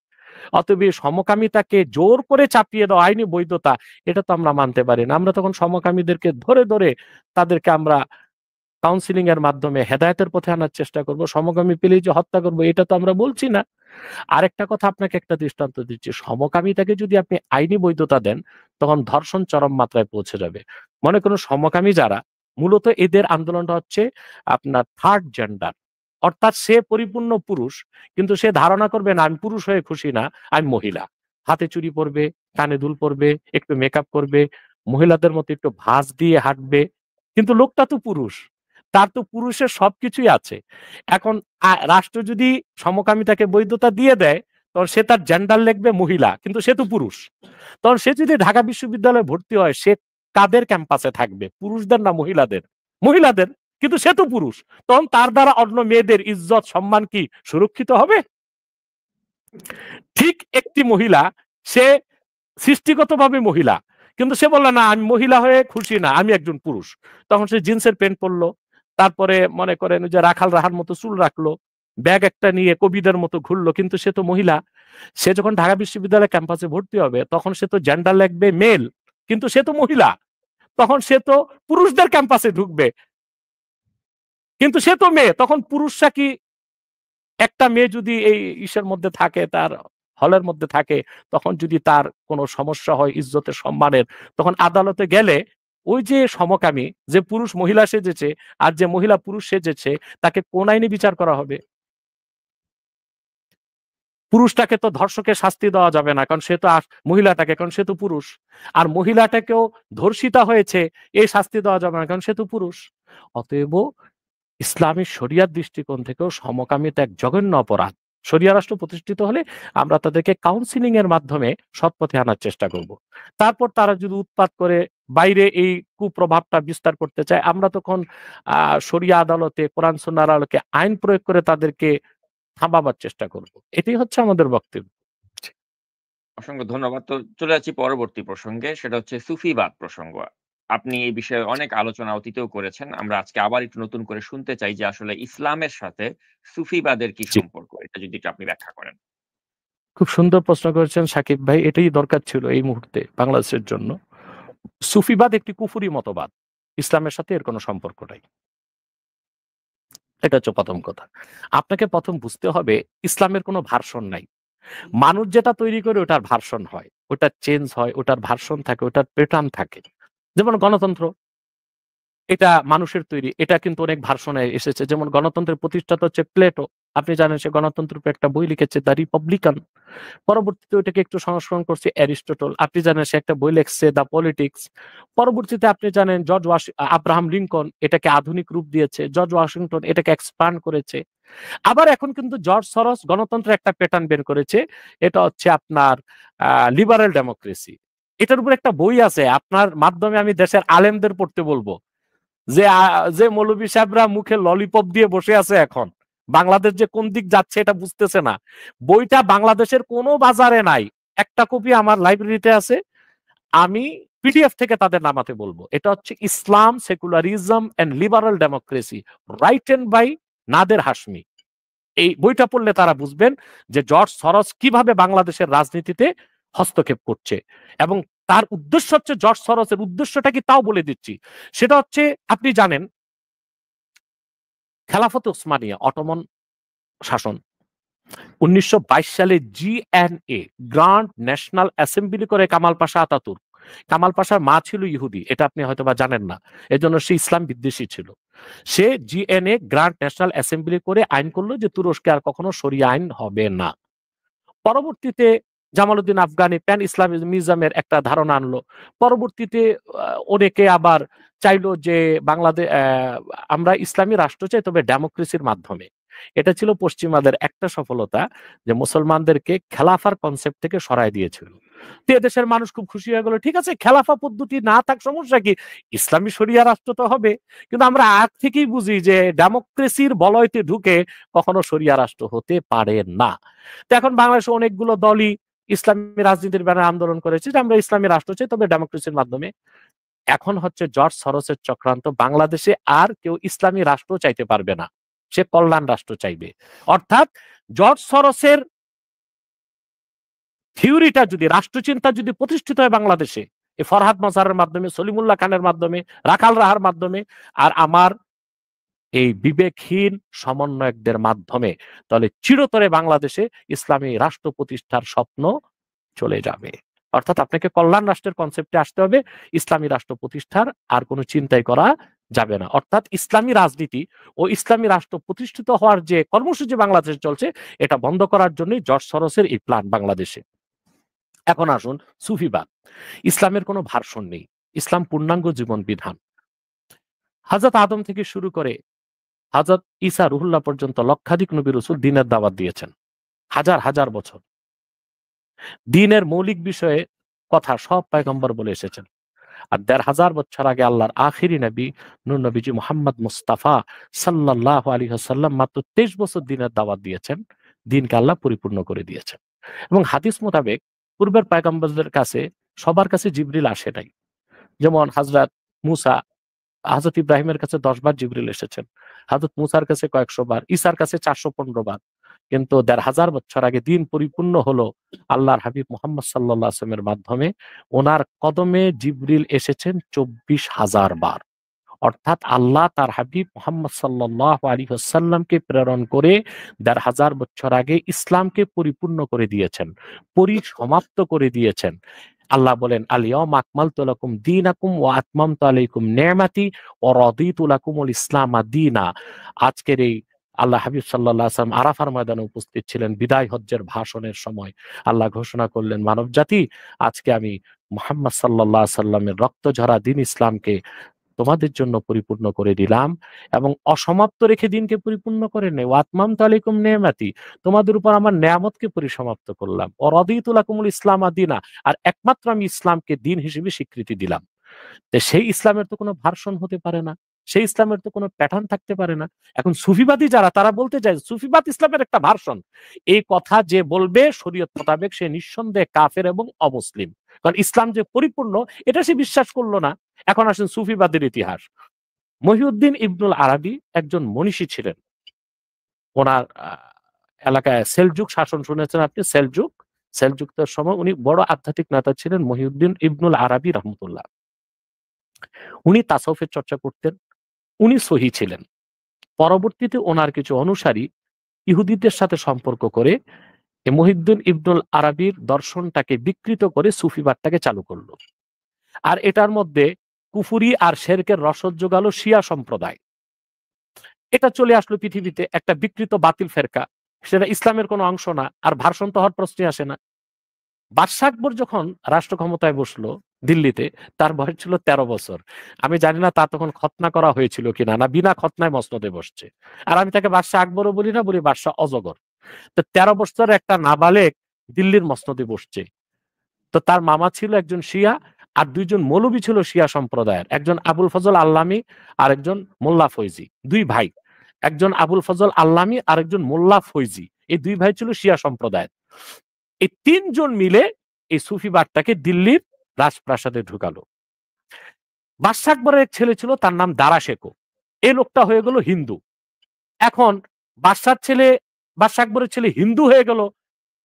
অতএব এই সমকামিতাকে জোর করে চাপিয়ে দেওয়া আইনি বৈধতা, এটা তো আমরা মানতে পারি না। আমরা তখন সমকামীদেরকে ধরে ধরে তাদেরকে আমরা কাউন্সিলিং এর মাধ্যমে হেদায়েতের পথে আনার চেষ্টা করব। সমকামী পেলেই যে হত্যা করব এটা তো আমরা বলছি না। আরেকটা কথা আপনাকে একটা দৃষ্টান্ত দিচ্ছি। সমকামিতাকে যদি আপনি আইনি বৈধতা দেন তখন ধর্ষণ চরম মাত্রায় পৌঁছে যাবে। মনে করুন সমকামী যারা, মূলত এদের আন্দোলনটা হচ্ছে আপনার থার্ড জেন্ডার, অর্থাৎ সে পরিপূর্ণ পুরুষ কিন্তু সে ধারণা করবে না আমি পুরুষ হয়ে খুশি না, আমি মহিলা। হাতে চুড়ি পরবে, কানে দুল পরবে, একটু মেকআপ করবে, মহিলাদের মতো একটু ভাঁজ দিয়ে হাঁটবে, কিন্তু লোকটা তো পুরুষ, তার তো পুরুষের সবকিছুই আছে। এখন রাষ্ট্র যদি সমকামিতাকে বৈধতা দিয়ে দেয় তখন সে তার জেন্ডার লিখবে মহিলা, কিন্তু সে তো পুরুষ। তখন সে যদি ঢাকা বিশ্ববিদ্যালয়ে ভর্তি হয় সে কাদের ক্যাম্পাসে থাকবে? পুরুষদের না মহিলাদের? মহিলাদের, কিন্তু সে তো পুরুষ। তখন তার দ্বারা অন্য মেয়েদের ইজ্জত সম্মান কি সুরক্ষিত হবে? ঠিক একটি মহিলা, সে সৃষ্টিগতভাবে মহিলা কিন্তু সে বলল না আমি মহিলা হয়ে খুশি না, আমি একজন পুরুষ। তখন সে জিন্সের প্যান্ট পরলো, তারপরে মনে করেন যে রাখাল রাহার মতো চুল রাখলো, ব্যাগ একটা নিয়ে কবিদের মতো ঘুরলো, কিন্তু সে তো মহিলা। সে যখন ঢাকা বিশ্ববিদ্যালয় ক্যাম্পাসে ভর্তি হবে তখন সে তো জেন্ডার লিখবে মেল, কিন্তু সে তো মহিলা। তখন সে তো পুরুষদের ক্যাম্পাসে ঢুকবে, কিন্তু সে তো মেয়ে। তখন পুরুষরা কি, একটা মেয়ে যদি এই ইসের মধ্যে থাকে, তার হলের মধ্যে থাকে, তখন যদি তার কোনো সমস্যা হয় ইজ্জতের সম্মানের, তখন আদালতে গেলে ওই যে সমকামী যে পুরুষ মহিলা সেজেছে আর যে মহিলা পুরুষ সেজেছে তাকে কোন আইনে বিচার করা হবে? পুরুষটাকে তো ধর্ষকের শাস্তি দেওয়া যাবে না, কারণ সে তো মহিলাটাকে, কারণ সে তো পুরুষ। আর মহিলাটাকেও ধর্ষিতা হয়েছে, এই শাস্তি দেওয়া যাবে না, কারণ সে তো পুরুষ। অতএব ইসলামী শরিয়ার দৃষ্টিকোণ থেকেও সমকামিতা এক জঘন্য অপরাধ। শরিয়া রাষ্ট্র প্রতিষ্ঠিত হলে আমরা তাদেরকে কাউন্সিলিং এর মাধ্যমে সৎ পথে আনার চেষ্টা করব। তারপর তারা যদি উৎপাত করে বাইরে এই কুপ্রভাবটা বিস্তার করতে চায়, আমরা তখন শরিয়া আদালতে, কোরআন সুন্নাহর আলোকে আইন প্রয়োগ করে তাদেরকে থামাবার চেষ্টা করব। এটাই হচ্ছে আমাদের বক্তব্য। অসংখ্য ধন্যবাদ। তো চলে যাচ্ছি পরবর্তী প্রসঙ্গে। সেটা হচ্ছে সুফিবাদ প্রসঙ্গ। আপনি এই বিষয়ে অনেক আলোচনা অতীতেও করেছেন। আমরা আজকে আবার একটু নতুন করে শুনতে চাই যে আসলে ইসলামের সাথে সুফিবাদের কি জি, সম্পর্ক? এটা যদি একটু আপনি ব্যাখ্যা করেন। খুব সুন্দর প্রশ্ন করেছেন সাকিব ভাই। এটাই দরকার ছিল এই মুহূর্তে বাংলাদেশের জন্য। সুফিবাদ একটি কুফরি মতবাদ। ইসলামের সাথে এর কোনো সম্পর্ক নাই। এটা হচ্ছে প্রথম কথা। আপনাকে প্রথম বুঝতে হবে ইসলামের কোনো ভার্সন নাই। মানুষ যেটা তৈরি করে ওটার ভার্সন হয়, ওটার চেঞ্জ হয়, ওটার ভার্সন থাকে, ওটার প্যাটার্ন থাকে। যেমন গণতন্ত্র, এটা মানুষের তৈরি। এটা কিন্তু অনেক ভার্সনে এসেছে। যেমন গণতন্ত্রের প্রতিষ্ঠাতা হচ্ছে প্লেটো। আপনি জানেন সে গণতন্ত্রের উপর একটা বই লিখেছে দ্য রিপাবলিকান। পরবর্তীতে ওইটাকে একটু সংস্করণ করছে অ্যারিস্টটল। আপনি জানেন সে একটা বই লিখছে দ্য পলিটিক্স। পরবর্তীতে আপনি জানেন আব্রাহাম লিঙ্কন এটাকে আধুনিক রূপ দিয়েছে। জর্জ ওয়াশিংটন এটাকে এক্সপান্ড করেছে। আবার এখন কিন্তু জর্জ সরস গণতন্ত্রের একটা প্যাটার্ন বের করেছে। এটা হচ্ছে আপনার লিবারেল ডেমোক্রেসি। এটার উপর একটা বই আছে, আপনার মাধ্যমে আমি দেশের আলেমদের পড়তে বলবো। যে মৌলভী সাহেবরা মুখে ললিপপ দিয়ে বসে আছে এখন, বাংলাদেশ যে কোন দিক যাচ্ছে এটা বুঝতেছে না। বইটা বাংলাদেশের কোনো বাজারে নাই, একটা কপি আমার লাইব্রেরিতে আছে। আমি পিডিএফ থেকে তাদের নামাতে বলবো। এটা হচ্ছে Islam, secularism and liberal democracy, written by Nader Hashmi. এই বইটা পড়লে তারা বুঝবেন যে জর্জ সরস কিভাবে বাংলাদেশের রাজনীতিতে হস্তক্ষেপ করছে। এবং তার উদ্দেশ্য হচ্ছে, জর্জ সরসের উদ্দেশ্যটা কি তাও বলে দিচ্ছি। সেটা হচ্ছে, আপনি জানেন খেলাফত ওসমানিয়া, অটোমন শাসন, 1922 সালে জিএনএ, গ্র্যান্ড ন্যাশনাল অ্যাসেম্বলি করে কামাল পাশা আতাতুর্ক। কামাল পাশার মা ছিল ইহুদি, এটা আপনি হয়তো বা জানেন না, এজন্য সে ইসলাম বিদ্বেষী ছিল। সে জিএনএ, গ্র্যান্ড ন্যাশনাল অ্যাসেম্বলি করে আইন করলো যে তুরস্কে আর কখনো শরিয়া আইন হবে না। পরবর্তীতে জামালউদ্দিন আফগানি প্যান ইসলামিজমের একটা ধারণা আনলো। পরবর্তীতে অনেকে আবার চাইলো যে বাংলাদেশ, আমরা ইসলামী রাষ্ট্র চাই, তবে ডেমোক্রেসির মাধ্যমে। এটা ছিল পশ্চিমাদের একটা সফলতা, যে মুসলমানদেরকে খেলাফার কনসেপ্ট থেকে সরায় দিয়েছিল। তো এদেশের মানুষ খুব খুশি হয়ে গেল, ঠিক আছে খেলাফা পদ্ধতি না থাক সমস্যা কি, ইসলামী শরিয়া রাষ্ট্র তো হবে। কিন্তু আমরা আগ থেকেই বুঝি যে ডেমোক্রেসির বলয়তে ঢুকে কখনো শরিয়া রাষ্ট্র হতে পারে না। তো এখন বাংলাদেশে অনেকগুলো দলই ইসলামী রাজনীতির ব্যানারে আন্দোলন করেছে যে আমরা ইসলামী রাষ্ট্র চাই, তবে ডেমোক্রেসির মাধ্যমে। এখন হচ্ছে জর্জ সরোসের চক্রান্ত, বাংলাদেশে আর কেউ ইসলামী রাষ্ট্র চাইতে পারবে না, সে কল্যাণ রাষ্ট্র চাইবে। অর্থাৎ জর্জ সরোসের থিওরিটা যদি, রাষ্ট্রচিন্তা যদি প্রতিষ্ঠিত হয় বাংলাদেশে, এই ফরহাদ মজারের মাধ্যমে, সলিমুল্লাহ খানের মাধ্যমে, রাখাল রাহার মাধ্যমে, আর আমার এই বিবেকহীন সমন্বয়কদের মাধ্যমে, তাহলে চিরতরে বাংলাদেশে ইসলামী রাষ্ট্র প্রতিষ্ঠার স্বপ্ন চলে যাবে। অর্থাৎ আপনাকে কল্যাণ রাষ্ট্রের কনসেপ্টে আসতে হবে, ইসলামী রাষ্ট্র প্রতিষ্ঠার আর কোনো চিন্তাই করা যাবে না। অর্থাৎ ইসলামী রাজনীতি ও ইসলামী রাষ্ট্র প্রতিষ্ঠিত হওয়ার যে কর্মসূচি বাংলাদেশে চলছে, এটা বন্ধ করার জন্যই জর্জ সরোসের এই প্ল্যান বাংলাদেশে। এখন আসুন সুফিবাদ। ইসলামের কোনো ভার্সন নেই, ইসলাম পূর্ণাঙ্গ জীবন বিধান। হযরত আদম থেকে শুরু করে হযরত ঈসা রুহুল্লাহ পর্যন্ত লক্ষাধিক নবী রাসূল দ্বীনের দাওয়াত দিয়েছেন, হাজার হাজার বছর। দ্বীনের মৌলিক বিষয়ে কথা সব পয়গম্বর বলে এসেছেন। আর ১৫০০ বছর আগে আল্লাহর আখিরি নবী নূর নবীজি মুহাম্মদ মুস্তাফা সাল্লাল্লাহু আলাইহি ওয়াসাল্লাম মাত্র ২৩ বছর দ্বীনের দাওয়াত দিয়েছেন, দ্বীনকে আল্লাহ পরিপূর্ণ করে দিয়েছেন। এবং হাদিস মোতাবেক পূর্বের পয়গম্বরদের কাছে সবার কাছে জিবরিল আসে নাই। যেমন হযরত মূসা, হযরত ইব্রাহিমের কাছে ১০ বার জিবরিল এসেছেন, হযরত মূসার কাছে কয়েকশো বার, ঈসার কাছে ৪১৫ বার। কিন্তু ১৫০০ বছর আগে দ্বীন পরিপূর্ণ হলো আল্লাহর হাবিব মুহাম্মদ সাল্লাল্লাহু আলাইহি ওয়াসাল্লামের মাধ্যমে। ওনার কদমে জিবরিল এসেছেন ২৪,০০০ বার। অর্থাৎ আল্লাহ তার হাবিব মুহাম্মদ সাল্লাল্লাহু আলাইহি ওয়াসাল্লামকে প্রেরণ করে ১৫০০ বছর আগে ইসলামকে পরিপূর্ণ করে দিয়েছেন, পরিসমাপ্ত করে দিয়েছেন। আল্লাহ বলেন, আল-ইয়াওমা আকমালতু লাকুম দীনাকুম ওয়া আতমামতু আলাইকুম নি'মাতি ওয়া রাদিতু লাকুমুল ইসলামা দীনা। আজকের এই আল্লাহ হাবিব সাল্লাল্লাহু আলাইহি ওয়াসাল্লাম আরাফার ময়দানে উপস্থিত ছিলেন, বিদায় হজ্জের ভাষণের সময় আল্লাহ ঘোষণা করলেন, মানবজাতি আজকে আমি মুহাম্মদ সাল্লাল্লাহু আলাইহি ওয়াসাল্লামের রক্তঝরা দ্বীন ইসলামকে তোমাদের জন্য পরিপূর্ণ করে দিলাম, এবং অসমাপ্ত রেখে দিনকে পরিপূর্ণ করে নেই। ওয়া আতমামতু আলাইকুম নি'মাতি, তোমাদের উপর আমার নেয়ামতকে পরিসমাপ্ত করলাম। ওয়া রাদিতু লাকুমুল ইসলামা দীনা, আর একমাত্র আমি ইসলামকে দিন হিসেবে স্বীকৃতি দিলাম। তো সেই ইসলামের তো কোনো ভার্সন হতে পারে না, সেই ইসলামের তো কোনো প্যাটার্ন থাকতে পারে না। এখন সুফিবাদী যারা, তারা বলতে চায় সুফিবাদ ইসলামের একটা ভার্সন। এই কথা যে বলবে শরীয়ত মোতাবেক, সে নিঃসন্দেহে কাফের এবং অমুসলিম। কারণ ইসলাম যে পরিপূর্ণ এটা সে বিশ্বাস করলো না। এখন আসেন সুফিবাদের ইতিহাস। মহিউদ্দিন ইবনুল আরাবী একজন মনীষী ছিলেন। ওনার এলাকায় সেলজুক শাসন শুনেছেন আপনি, সেলজুকদের সময় উনি বড় আধ্যাত্মিক নেতা ছিলেন, মহিউদ্দিন ইবনুল আরাবী রহমতুল্লাহ। উনি তাসাউফের চর্চা করতেন, উনি সহি ছিলেন। পরবর্তীতে ওনার কিছু অনুসারী ইহুদিদের সাথে সম্পর্ক করে মুহিউদ্দিন ইবনুল আরাবির দর্শনটাকে বিকৃত করে সুফিবাদটাকে চালু করলো। আর এটার মধ্যে কুফুরি আর শিরকের রসদ যোগালো শিয়া সম্প্রদায়। এটা চলে আসলো পৃথিবীতে একটা বিকৃত বাতিল ফেরকা, সেটা ইসলামের কোনো অংশ না, আর ভার্সন তো হওয়ার প্রশ্নই আসে না। বাদশাহ আকবর যখন রাষ্ট্র ক্ষমতায় বসলো দিল্লিতে, তার বয়স ছিল 13 বছর। আমি জানি না তার তখন খতনা করা হয়েছিল কিনা, না বিনা খতনায় মসনদে বসছে। আর আমি তাকে বাদশাহ আকবরও বলি না, বলি বাদশাহ অজগর। তো 13 বছর একটা নাবালেক দিল্লির মসনদে বসছে। তো তার মামা ছিল একজন শিয়া, আর দুইজন মৌলবী ছিল শিয়া সম্প্রদায়ের, একজন আবুল ফজল আল্লামী আর একজন মোল্লা ফৈজি। দুই ভাই, একজন আবুল ফজল আল্লামী আর একজন মোল্লা ফৈজি, এই দুই ভাই ছিল শিয়া সম্প্রদায়ের। এই তিনজন মিলে এই সুফিবাদটাকে দিল্লির রাজপ্রাসাদে ঢুকালো। বাদশাহ আকবরের এক ছেলে ছিল, তার নাম দারা শেখো। এই লোকটা হয়ে গেল হিন্দু। এখন বাদশাহ আকবরের ছেলে হিন্দু হয়ে গেল,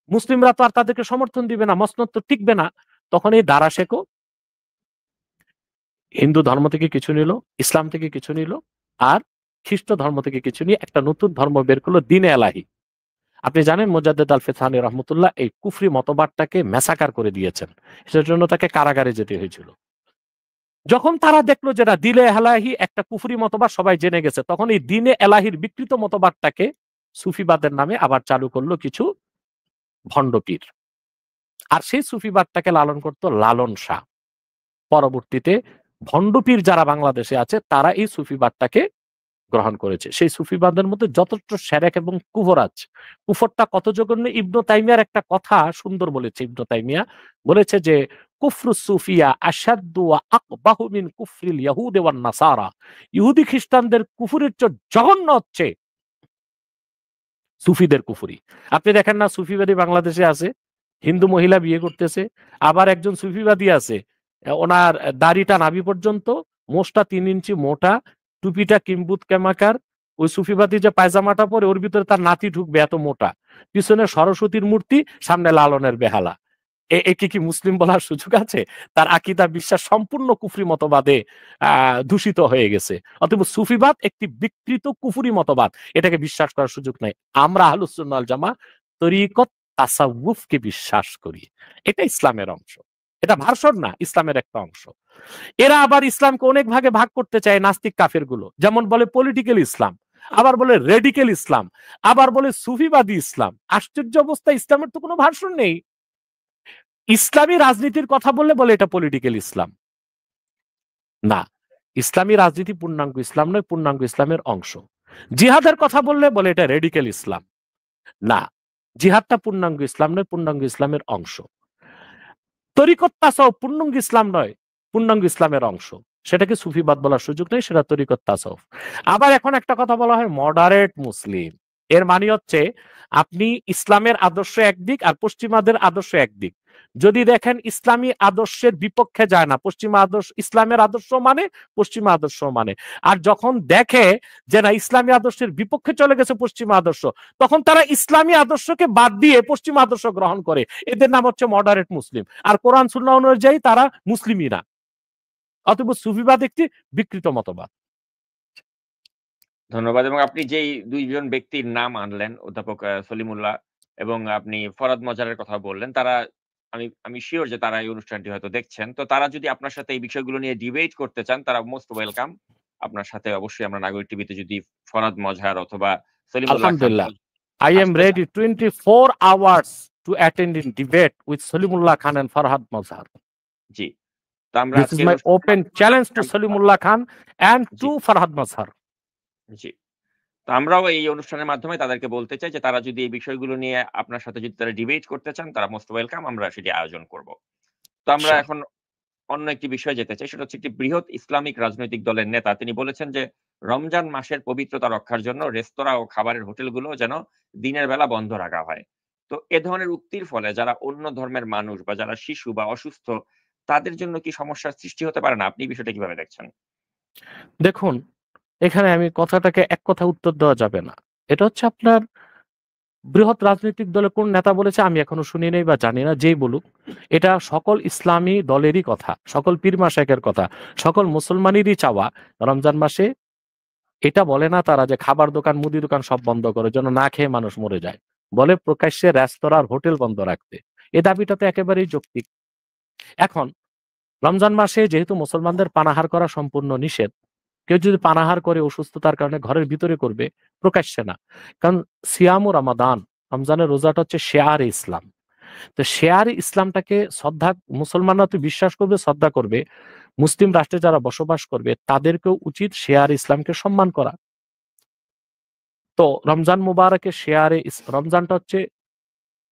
মুসলিমরা তো আর তাদেরকে সমর্থন দিবে না, মসনদ তো টিকবে না। তখন এই দারা শেখো হিন্দু ধর্ম থেকে কিছু নিল, ইসলাম থেকে কিছু নিল, আর খ্রিস্ট ধর্ম থেকে কিছু নিয়ে একটা নতুন ধর্ম বের করলো, দ্বীনে এলাহি। আপনি জানেন মুজাদ্দেদ আল ফিসানি রহমতুল্লাহ এই কুফরি মতবাদটাকে ম্যাসাকার করে দিয়েছেন, সেটার জন্য তাকে কারাগারে যেতে হয়েছিল। যখন তারা দেখলো যেটা দ্বীনে এলাহি একটা কুফরি মতবাদ সবাই জেনে গেছে, তখন এই দ্বীনে এলাহির বিকৃত মতবাদটাকে সুফিবাদের নামে আবার চালু করলো কিছু ভণ্ডপীর। আর সেই সুফিবাদটাকে লালন করত লালন শাহ। পরবর্তীতে ভণ্ডপীর যারা বাংলাদেশে আছে তারা এই সুফিবাদটাকে গ্রহণ করেছে। সেই সুফিবাদের মধ্যে যথেষ্ট সেরেক এবং কুফর আছে। কুফরটা কত জঘন্য, ইবনু তাইমিয়ার একটা কথা সুন্দর বলেছে। ইবনু তাইমিয়া বলেছে যে কুফরু সুফিয়া আশাদ্দু ওয়া আকবাহু মিন কুফরিল ইয়াহুদ ওয়ান নাসারা। ইহুদি খ্রিস্টানদের কুফরের চেয়ে জঘন্য হচ্ছে সুফিদের কুফরি। আপনি দেখেন না, সুফিবাদী বাংলাদেশে আছে, হিন্দু মহিলা বিয়ে করতেছে। আবার একজন সুফিবাদী আছে, ওনার দাড়িটা নাভি পর্যন্ত, মোষটা 3 ইঞ্চি মোটা, টুপিটা কিম্বুত কেমাকার। ওই সুফিবাদী যে পায়জামাটা পরে ওর ভিতরে তার নাতি ঢুকবে এত মোটা, পিছনে সরস্বতীর মূর্তি, সামনে লালনের বেহালা। একে কি মুসলিম বলার সুযোগ আছে? তার আকীদা বিশ্বাস সম্পূর্ণ কুফরি মতবাদে দূষিত হয়ে গেছে। অতএব সুফিবাদ একটি বিকৃত কুফরি মতবাদ, এটাকে বিশ্বাস করার সুযোগ নাই। আমরা আহলুস সুন্নাহ ওয়াল জামাত তরিকত তাসাউফকে বিশ্বাস করি, এটা ইসলামের অংশ, এটা ভার্সন না, ইসলামের একটা অংশ। এরা আবার ইসলামকে অনেক ভাগে ভাগ করতে চায়, নাস্তিক কাফের গুলো। যেমন বলে পলিটিক্যাল ইসলাম, আবার বলে রেডিক্যাল ইসলাম, আবার বলে সুফিবাদী ইসলাম। আশ্চর্য অবস্থা, ইসলামের তো কোনো ভার্সন নেই। ইসলামী রাজনীতির কথা বললে বলে এটা পলিটিক্যাল ইসলাম। না, ইসলামী রাজনীতি পূর্ণাঙ্গ ইসলাম নয়, পূর্ণাঙ্গ ইসলামের অংশ। জিহাদের কথা বললে বলে এটা রেডিক্যাল ইসলাম। না, জিহাদটা পূর্ণাঙ্গ ইসলাম নয়, পূর্ণাঙ্গ ইসলামের অংশ। তরিকত তাসাউফ পূর্ণাঙ্গ ইসলাম নয়, পূর্ণাঙ্গ ইসলামের অংশ। সেটাকে সুফিবাদ বলার সুযোগ নেই, সেটা তরিকত তাসাউফ। আবার এখন একটা কথা বলা হয় মডারেট মুসলিম। এর মানে হচ্ছে আপনি ইসলামের আদর্শ একদিক আর পশ্চিমাদের আদর্শ একদিক। যদি দেখেন ইসলামী আদর্শের বিপক্ষে যায় না, পশ্চিমা আদর্শ ইসলামের আদর্শ মানে, পশ্চিমা আদর্শ মানে। আর যখন দেখে যে না ইসলামী আদর্শের বিপক্ষে চলে গেছে পশ্চিমা আদর্শ, তখন তারা ইসলামী আদর্শকে বাদ দিয়ে পশ্চিমা আদর্শ গ্রহণ করে। এদের নাম হচ্ছে মডারেট মুসলিম। আর কোরআন সুন্নাহ অনুযায়ী তারা মুসলিমই না। অতএব সুফিবাদ একটি বিকৃত মতবাদ। ধন্যবাদ। এবং আপনি যেই ২ জন ব্যক্তির নাম আনলেন, অধ্যাপক সলিমুল্লাহ এবং আপনি ফরহাদ মজারের কথা বললেন, তারা আমি সিউর যে তারা এই অনুষ্ঠানটি হয়তো দেখছেন। তো তারা যদি আপনার সাথে এই বিষয়গুলো নিয়ে ডিবেট করতে চান, তারা মোস্ট ওয়েলকাম। আপনার সাথে অবশ্যই আমরা নাগরিক টিভিতে যদি ফরহাদ মজহার অথবা সলিমুল্লাহ খান আলহামদুলিল্লাহ, I am আসতে চান। ready 24 hours to attend in debate with Salimullah Khan and Farhad Mazhar. জি। তো আমরা This is আজকের my অনুষ্ঠানের open challenge to মাধ্যমে Salimullah Khan and G, to Farhad Mazhar. জি। তো আমরাও এই অনুষ্ঠানের মাধ্যমে তাদেরকে বলতে চাই যে তারা যদি এই বিষয়গুলো নিয়ে আপনার সাথে যদি তারা ডিবেট করতে চান, তারা মোস্ট ওয়েলকাম। আমরা সেটি আয়োজন করব। তো আমরা Sure. এখন অন্য একটি বিষয়ে যেতে চাই। সেটা হচ্ছে একটি বৃহৎ ইসলামিক রাজনৈতিক দলের নেতা। তিনি বলেছেন যে রমজান মাসের পবিত্রতা রক্ষার জন্য রেস্তোরাঁ ও খাবারের হোটেলগুলো যেন দিনের বেলা বন্ধ রাখা হয়। তো এ ধরনের উক্তির ফলে যারা অন্য ধর্মের মানুষ বা যারা শিশু বা অসুস্থ, তাদের জন্য কি সমস্যার সৃষ্টি হতে পারে না? আপনি এই বিষয়টা কিভাবে দেখছেন? দেখুন, এখানে আমি কথাটাকে এক কথা উত্তর দেওয়া যাবে না। এটা হচ্ছে আপনার বৃহৎ রাজনৈতিক দলের কোন নেতা বলেছে আমি এখনো শুনি নাই বা জানি না, যেই বলুক। এটা সকল ইসলামী দলেরই কথা, সকল পীর মাশায়েখের কথা, সকল মুসলমানেরই চাওয়া রমজান মাসে এটা বলে না তারা যে খাবার দোকান, মুদি দোকান সব বন্ধ করে, যেন না খেয়ে মানুষ মরে যায়। বলে প্রকাশ্যে রেস্তোরাঁ আর হোটেল বন্ধ রাখতে। এ দাবিটা তো একেবারেই যৌক্তিক। এখন রমজান মাসে যেহেতু মুসলমানদের পানাহার করা সম্পূর্ণ নিষেধ, কেউ যদি পানাহার করে অসুস্থতার কারণে ঘরের ভিতরে করবে, প্রকাশ্যে না। কারণ সিয়ামু রমাদান, রমজানের রোজাটা হচ্ছে শেয়ার ইসলাম। তো শেয়ার ইসলামটাকে শ্রদ্ধা, মুসলমানরা তো বিশ্বাস করবে, শ্রদ্ধা করবে। মুসলিম রাষ্ট্রে যারা বসবাস করবে তাদেরকেও উচিত শেয়ার ইসলামকে সম্মান করা। তো রমজান মুবারকে রমজানটা হচ্ছে,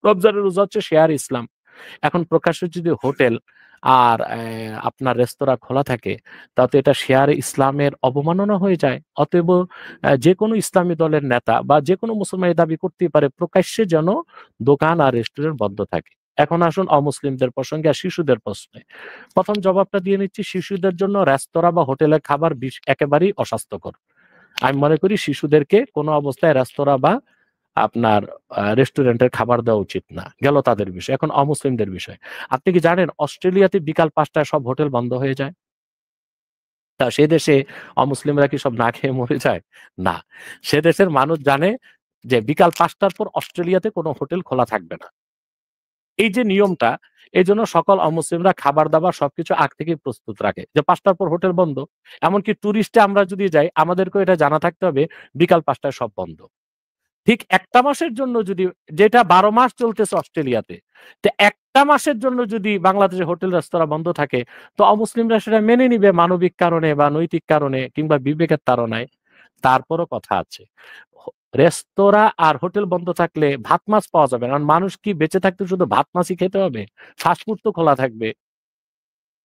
রমজানের রোজা হচ্ছে শেয়ার ইসলাম। এখন প্রকাশ্যে যদি হোটেল আর আপনার রেস্তোরাঁ খোলা থাকে, তাতে এটা শেয়ার ইসলামের অবমাননা হয়ে যায়। অতএব যে কোনো ইসলামী দলের নেতা বা যে কোনো মুসলমান এই দাবি করতেই পারে প্রকাশ্যে যেন দোকান আর রেস্টুরেন্ট বন্ধ থাকে। এখন আসুন অমুসলিমদের প্রসঙ্গে আর শিশুদের প্রশ্নে। প্রথম জবাবটা দিয়ে নিচ্ছি, শিশুদের জন্য রেস্তোরাঁ বা হোটেলের খাবার একেবারেই অস্বাস্থ্যকর। আমি মনে করি শিশুদেরকে কোনো অবস্থায় রেস্তোরাঁ বা আপনার রেস্টুরেন্টের খাবার দেওয়া উচিত না। গেল তাদের বিষয়। এখন অমুসলিমদের বিষয়। আপনি কি জানেন অস্ট্রেলিয়াতে বিকাল ৫টায় সব হোটেল বন্ধ হয়ে যায়? তা সে দেশে অমুসলিমরা কি সব না খেয়ে মরে যায়? না। সে দেশের মানুষ জানে যে বিকাল ৫টার পর অস্ট্রেলিয়াতে কোনো হোটেল খোলা থাকবে না। এই যে নিয়মটা, এজন্য সকল অমুসলিমরা খাবার-দাবার সবকিছু আগ থেকেই প্রস্তুত রাখে। যে ৫টার পর হোটেল বন্ধ। এমনকি টুরিস্টে আমরা যদি যাই, আমাদেরকেও এটা জানা থাকতে হবে বিকাল ৫টায় সব বন্ধ। ঠিক ১টা মাসের জন্য যদি, যেটা ১২ মাস চলতেছে অস্ট্রেলিয়াতে, তো ১টা মাসের জন্য যদি বাংলাদেশে হোটেল রেস্তোরাঁ বন্ধ থাকে, তো অমুসলিমরা সেটা মেনে নিবে মানবিক কারণে বা নৈতিক কারণে কিংবা বিবেকের তাড়নায়। তারপরও কথা আছে। হ রেস্তোরাঁ আর হোটেল বন্ধ থাকলে ভাত মাছ পাওয়া যাবে না। কারণ মানুষ কি বেঁচে থাকতে শুধু ভাত মাছই খেতে হবে? ফাস্ট ফুড তো খোলা থাকবে,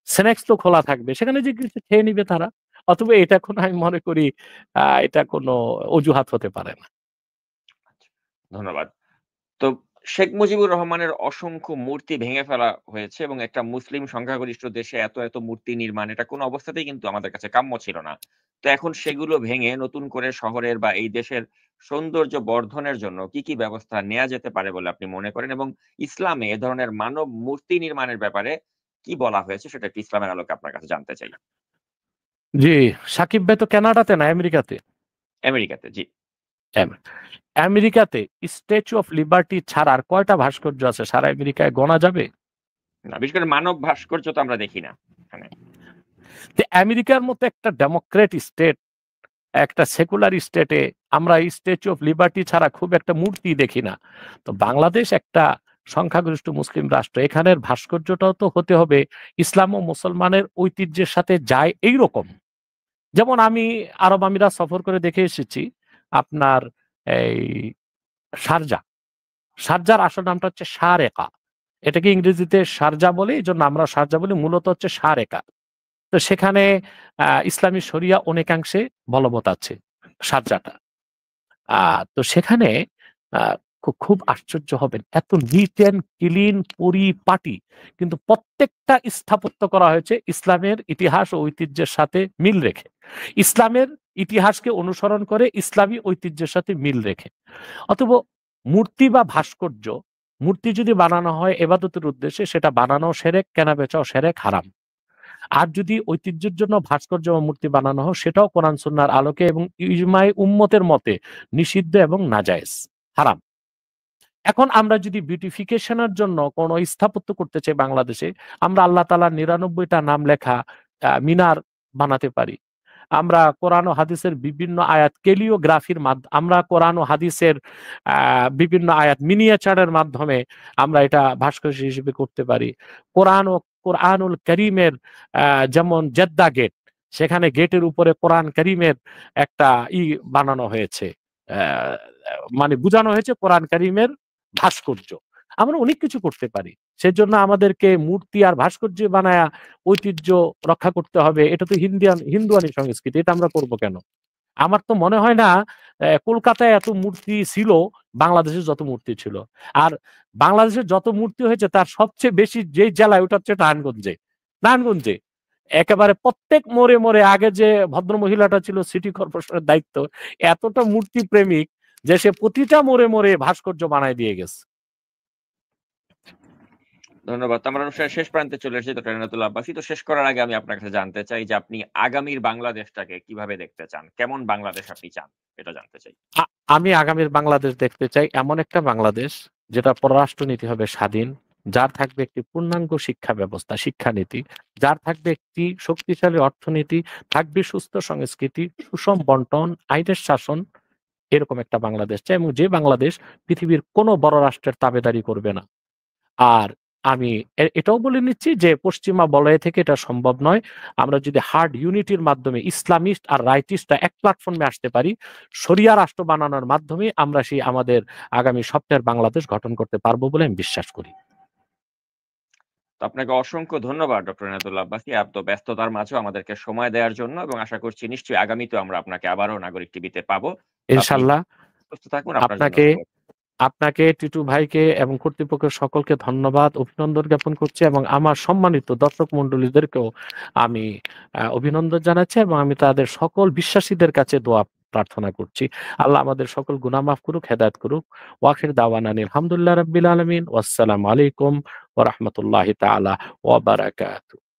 স্ন্যাকস তো খোলা থাকবে। সেখানে যে কিছু খেয়ে নিবে তারা। অথবা এটা কোনো, আমি মনে করি এটা কোনো অজুহাত হতে পারে না। ধন্যবাদ। তো শেখ মুজিবুর রহমানের অসংখ্য মূর্তি ভেঙে ফেলা হয়েছে এবং একটা মুসলিম সংখ্যাগরিষ্ঠ দেশে এত মূর্তি নির্মাণ এটা কোনো অবস্থাতেই কিন্তু আমাদের কাছে কাম্য ছিল না। তো এখন সেগুলো ভেঙে নতুন করে শহরের বা এই দেশের সৌন্দর্য বর্ধনের জন্য কি ব্যবস্থা নেয়া যেতে পারে বলে আপনি মনে করেন? এবং ইসলামে এ ধরনের মানব মূর্তি নির্মাণের ব্যাপারে কি বলা হয়েছে সেটা একটু ইসলামের আলোকে আপনার কাছে জানতে চাই। জি, সাকিব ভাই তো কানাডাতে না আমেরিকাতে? আমেরিকাতে, জি। আম আমেরিকাতে স্ট্যাচু অফ লিবার্টি ছাড়া আর কয়টা ভাস্কর্য আছে সারা আমেরিকায় গোনা যাবে? না, বিশেষ করে মানব ভাস্কর্য তো আমরা দেখি না এখানে। তো আমেরিকার মতো একটা ডেমোক্রেট স্টেট, একটা সেকুলার স্টেটে আমরা স্ট্যাচু অফ লিবার্টি ছাড়া খুব একটা মূর্তি দেখি না। তো বাংলাদেশ একটা সংখ্যাগরিষ্ঠ মুসলিম রাষ্ট্র। এখানের ভাস্কর্যটাও তো হতে হবে ইসলাম ও মুসলমানের ঐতিহ্যের সাথে যায় এইরকম। যেমন আমি আরব আমিরাত সফর করে দেখে এসেছি আপনার এই শারজাহ। শারজাহর আসল নামটা হচ্ছে শারেকা। এটাকে ইংরেজিতে শারজাহ বলে, এজন্য আমরা শারজাহ বলি, মূলত হচ্ছে শারেকা। তো সেখানে ইসলামী শরিয়া অনেকাংশে বলবৎ আছে শারজাহটা। আ তো সেখানে আ খুব আশ্চর্য হবেন। এত নিট অ্যান্ড ক্লিন পরিপাটি। কিন্তু প্রত্যেকটা স্থাপত্য করা হয়েছে ইসলামের ইতিহাস ও ঐতিহ্যের সাথে মিল রেখে। ইসলামের ইতিহাসকে অনুসরণ করে ইসলামী ঐতিহ্যের সাথে মিল রেখে। অতএব মূর্তি বা ভাস্কর্য, মূর্তি যদি বানানো হয় এবাদতের উদ্দেশ্যে, সেটা বানানোও শিরক, কেনা-বেচাও শিরক, হারাম। আর যদি ঐতিহ্যের জন্য ভাস্কর্য বা মূর্তি বানানো হয়, সেটাও কোরআন সুন্নাহর আলোকে এবং ইজমায়ে উম্মতের মতে নিষিদ্ধ এবং নাজায়েজ, হারাম। এখন আমরা যদি বিউটিফিকেশন এর জন্য কোন স্থাপত্য করতে চাই বাংলাদেশে, আমরা আল্লাহ তাআলার ৯৯ টা নাম লেখা মিনার বানাতে পারি। আমরা কোরআন ও হাদিসের বিভিন্ন আয়াত ক্যালিওগ্রাফির আমরা কোরআন ও হাদিসের আ বিভিন্ন আয়াত মিনিয়েচারের মাধ্যমে আমরা এটা ভাস্কর্য হিসেবে করতে পারি। কোরআনুল কারীমের আ যেমন জেদ্দা গেট, সেখানে গেটের উপরে কোরআন কারীমের একটা বানানো হয়েছে। অ্যা মানে বুঝানো হয়েছে কোরআন কারীমের ভাস্কর্য। আমরা অনেক কিছু করতে পারি। সেজন্য আমাদেরকে মূর্তি আর ভাস্কর্য বানায়া ঐতিহ্য রক্ষা করতে হবে। এটা তো হিন্দুয়ানি সংস্কৃতি। এটা আমরা করব কেন? আমার তো মনে হয় না কলকাতায় এত মূর্তি ছিল, বাংলাদেশে যত মূর্তি ছিল। আর বাংলাদেশের যত মূর্তি হয়েছে তার সবচেয়ে বেশি যেই জেলায়, ওটা হচ্ছে নারায়ণগঞ্জে। নারায়ণগঞ্জে একেবারে প্রত্যেক মোড়ে আগে যে ভদ্রমহিলাটা ছিল সিটি কর্পোরেশনের দায়িত্ব, এতটা মূর্তি প্রেমিক যে সে প্রতিটা মোড়ে ভাস্কর্য বানায় দিয়ে গেছে। ধন্যবাদ। তো আমরা অনুষ্ঠানের শেষ প্রান্তে চলে এসেছি ডক্টর এনায়েতুল্লাহ আব্বাসী। তো শেষ করার আগে আমি আপনার কাছে জানতে চাই যে আপনি আগামীর বাংলাদেশটাকে কিভাবে দেখতে চান? কেমন বাংলাদেশ আপনি চান? এটা জানতে চাই। আ আমি আগামীর বাংলাদেশ দেখতে চাই এমন একটা বাংলাদেশ যেটা পররাষ্ট্রনীতি হবে স্বাধীন, যার থাকবে একটি পূর্ণাঙ্গ শিক্ষা ব্যবস্থা, শিক্ষানীতি, যার থাকবে একটি শক্তিশালী অর্থনীতি, থাকবে সুস্থ সংস্কৃতি, সুষম বন্টন, আইনের শাসন, এরকম একটা বাংলাদেশ চাই এবং যে বাংলাদেশ পৃথিবীর কোনো বড় রাষ্ট্রের তাবেদারি করবে না। আর আমি এটাও বলে নিচ্ছি যে পশ্চিমা বলয় থেকে এটা সম্ভব নয়। আমরা যদি হার্ড ইউনিটির মাধ্যমে ইসলামিস্ট আর রাইটিস্টরা এক প্ল্যাটফর্মে আসতে পারি, শরিয়া রাষ্ট্র বানানোর মাধ্যমে আমরা সেই আমাদের আগামী স্বপ্নের বাংলাদেশ গঠন করতে পারবো বলে আমি বিশ্বাস করি। তো আপনাকে অসংখ্য ধন্যবাদ ডক্টর এনায়েতুল্লাহ আব্বাসী। এত ব্যস্ততার মাঝেও আমাদেরকে সময় দেওয়ার জন্য এবং আশা করছি নিশ্চয়ই আগামীতেও আমরা আপনাকে আবারও নাগরিক টিভিতে পাবো। তো আপনি ইনশাআল্লাহ সুস্থ থাকুন। আপনার জন্য আপনাকে শুভ আপনাকে টিটু ভাইকে এবং কর্তৃপক্ষের সকলকে ধন্যবাদ, অভিনন্দন জ্ঞাপন করছি এবং আমার সম্মানিত দর্শক মণ্ডলীদেরকেও আমি অভিনন্দন জানাচ্ছি এবং আমি তাদের সকল বিশ্বাসীদের কাছে দোয়া প্রার্থনা করছি। আল্লাহ আমাদের সকল গুনাহ মাফ করুক, হেদায়েত করুক। ওয়া আখির দাওয়ানা আনিল হামদুলিল্লাহি রাব্বিল আলামিন। ওয়াসসালামু আলাইকুম ওয়া রাহমাতুল্লাহি তাআলা ওয়া বারাকাতুহু।